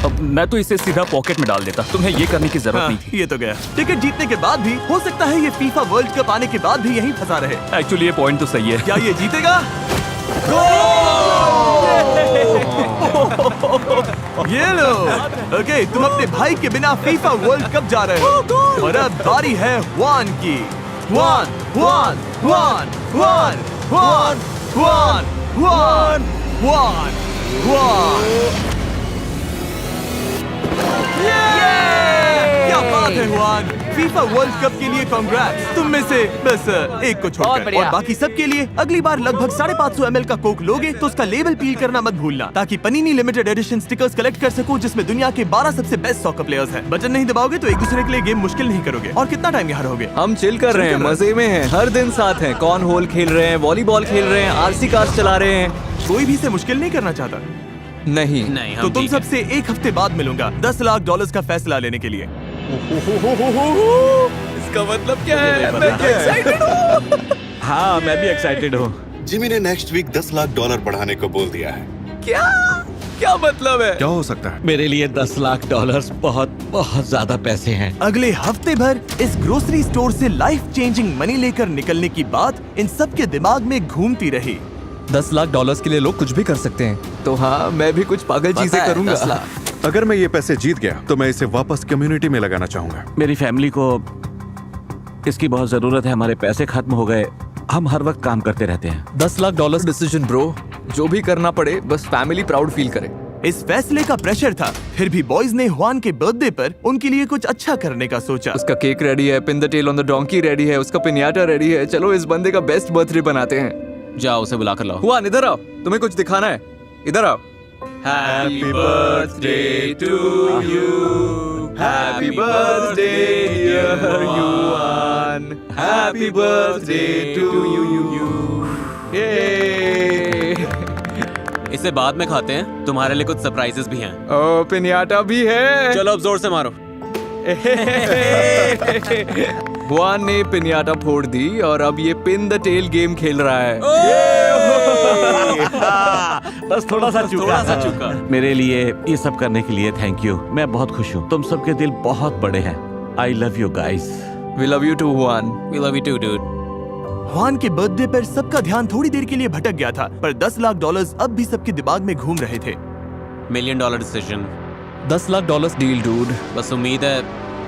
अब मैं तो इसे सीधा पॉकेट में डाल देता। तुम्हें ये करने की जरूरत नहीं थी। ये तो गया। टिकट जीतने के बाद भी हो सकता है ये फीफा वर्ल्ड कप आने के बाद भी यहीं फंसा रहे। एक्चुअली ये पॉइंट तो सही है। क्या ये जीतेगा? ये लो। ओके, तुम अपने भाई के बिना फीफा वर्ल्ड कप जा रहे हो और अब बारी है हुआन की। हुआन। क्या बात है हुआन, फीफा वर्ल्ड कप के लिए कांग्रेट्स। तुम में से बस एक को छोड़कर और बाकी सब के लिए अगली बार लगभग 550 ml का कोक लोगे तो उसका लेबल पील करना मत भूलना, ताकि पनीनी लिमिटेड एडिशन स्टिकर्स कलेक्ट कर सको जिसमें दुनिया के 12 सबसे बेस्ट सॉकर प्लेयर्स हैं। बटन नहीं दबाओगे तो एक दूसरे के लिए गेम मुश्किल नहीं करोगे। और कितना टाइम यहाँ रहोगे? हम चिल कर रहे हैं, मजे में हैं, हर दिन साथ हैं। कॉर्न होल खेल रहे हैं, वॉलीबॉल खेल रहे हैं, आरसी कार्स चला रहे हैं। कोई भी इसे मुश्किल नहीं करना चाहता। नहीं। तो तुम सबसे एक हफ्ते बाद मिलूंगा $10 लाख का फैसला लेने के लिए। इसका मतलब क्या है? मैं एक्साइटेड हूँ। हाँ, मैं भी एक्साइटेड हूँ। जिमी ने नेक्स्ट वीक $10 लाख बढ़ाने को बोल दिया है। क्या? क्या मतलब है? क्या हो सकता है? मेरे लिए $10 लाख बहुत बहुत ज्यादा पैसे हैं। अगले हफ्ते भर इस ग्रोसरी स्टोर से लाइफ चेंजिंग मनी लेकर निकलने की बात इन सब के दिमाग में घूमती रही। $10 लाख के लिए लोग कुछ भी कर सकते हैं, तो हाँ मैं भी कुछ पागल चीजें करूंगा। अगर मैं ये पैसे जीत गया तो मैं इसे वापस कम्युनिटी में लगाना चाहूंगा। मेरी फैमिली को इसकी बहुत जरूरत है। हमारे पैसे खत्म हो गए, हम हर वक्त काम करते रहते हैं। $10 लाख डिसीजन ब्रो, जो भी करना पड़े बस फैमिली प्राउड फील करे। इस फैसले का प्रेशर था, फिर भी बॉयज ने हुआन के बर्थडे पर उनके लिए कुछ अच्छा करने का सोचा। उसका केक रेडी है, pin the tail on the donkey ready है, उसका पिन्याटा रेडी है। चलो इस बंदे का बेस्ट बर्थडे बनाते हैं। जाओ उसे बुला कर लाओ। हुआन इधर आओ, तुम्हें कुछ दिखाना है, इधर आओ। Happy birthday to you. Happy birthday dear Yuan. Happy birthday to you. Yay. इसे बाद में खाते हैं, तुम्हारे लिए कुछ सरप्राइजेस भी हैं। ओ पिन्याटा भी है। चलो अब जोर से मारो। हुआन ने पिन्याटा फोड़ दी और अब ये पिन द टेल गेम खेल रहा है। बस थोड़ा सा चूका। मेरे लिए ये सब करने के लिए थैंक यू। मैं बहुत खुश हूँ। तुम सबके दिल बहुत बड़े हैं। I love you guys. We love you too Juan. We love you too dude. Juan के बर्थडे पर सबका ध्यान थोड़ी देर के लिए भटक गया था, पर $10 लाख अब भी सबके दिमाग में घूम रहे थे। $1 million decision. $10 lakh deal dude. बस उम्मीद है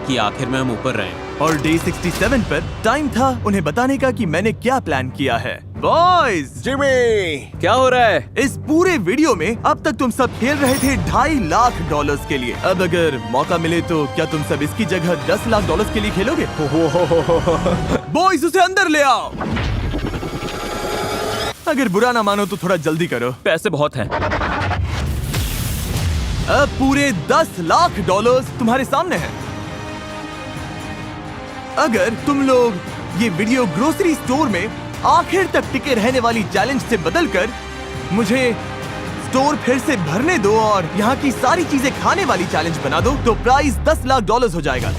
कि आखिर में हम ऊपर रहें। और डे 67 पर टाइम था उन्हें बताने का कि मैंने क्या प्लान किया है। बॉयज, जिमी, क्या हो रहा है? इस पूरे वीडियो में अब तक तुम सब खेल रहे थे $2.5 लाख के लिए। अब अगर मौका मिले तो क्या तुम सब इसकी जगह $10 लाख के लिए खेलोगे? बॉयज, उसे अंदर ले आओ। अगर बुरा ना मानो तो थोड़ा जल्दी करो, पैसे बहुत हैं। अब पूरे $10 लाख तुम्हारे सामने हैं। अगर तुम लोग ये वीडियो ग्रोसरी स्टोर में आखिर तक टिके रहने वाली चैलेंज से बदलकर मुझे स्टोर फिर से भरने दो और यहाँ की सारी चीजें खाने वाली चैलेंज बना दो, तो प्राइस $10 लाख हो जाएगा।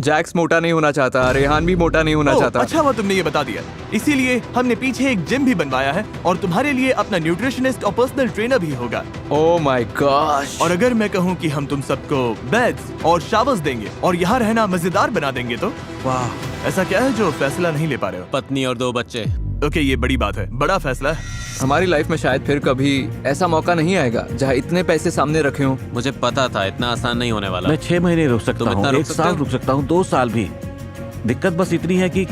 जैक्स मोटा नहीं होना चाहता, रेहान भी मोटा नहीं होना चाहता। अच्छा हुआ तुमने ये बता दिया। इसीलिए हमने पीछे एक जिम भी बनवाया है और तुम्हारे लिए अपना न्यूट्रिशनिस्ट और पर्सनल ट्रेनर भी होगा। Oh my gosh. और अगर मैं कहूँ कि हम तुम सबको बेड्स और शावर्स देंगे और यहाँ रहना मजेदार बना देंगे तो वाह, ऐसा क्या है जो फैसला नहीं ले पा रहे हो? पत्नी और 2 बच्चे। ओके, ये बड़ी बात है, बड़ा फैसला है। हमारी लाइफ में शायद फिर कभी ऐसा मौका नहीं आएगा जहाँ इतने पैसे सामने रखे हों। मुझे पता था इतना आसान नहीं होने वाला। मैं 6 महीने रुक सकता तुम हूँ, इतना 1 साल रुक सकता हूँ, 2 साल भी। दिक्कत बस इतनी है कि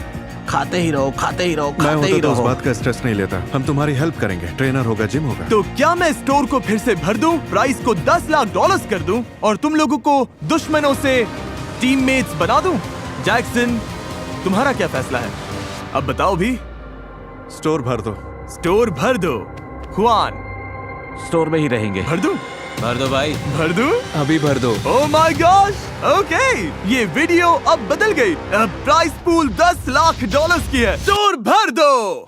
खाते ही रहो, खाते ही रहो, मैं खाते ही होता तो उस रहो। बात का स्ट्रेस नहीं लेता। हम तुम्हारी हेल्प करेंगे, ट्रेनर होगा, जिम होगा। तो क्या मैं स्टोर को फिर से भर दूं, प्राइस को $10 लाख कर दूं और तुम लोगों को दुश्मनों से टीममेट्स बना दूं? जैक्सन, तुम्हारा क्या फैसला है? अब बताओ भी। स्टोर भर दो। स्टोर भर दो। हुआन, स्टोर में ही रहेंगे। भर दूं? भर दो भाई। भर दूं? अभी भर दो। ओह माय गॉश, ओके, ये वीडियो अब बदल गई। अब प्राइस पूल $10 लाख की है। स्टोर भर दो।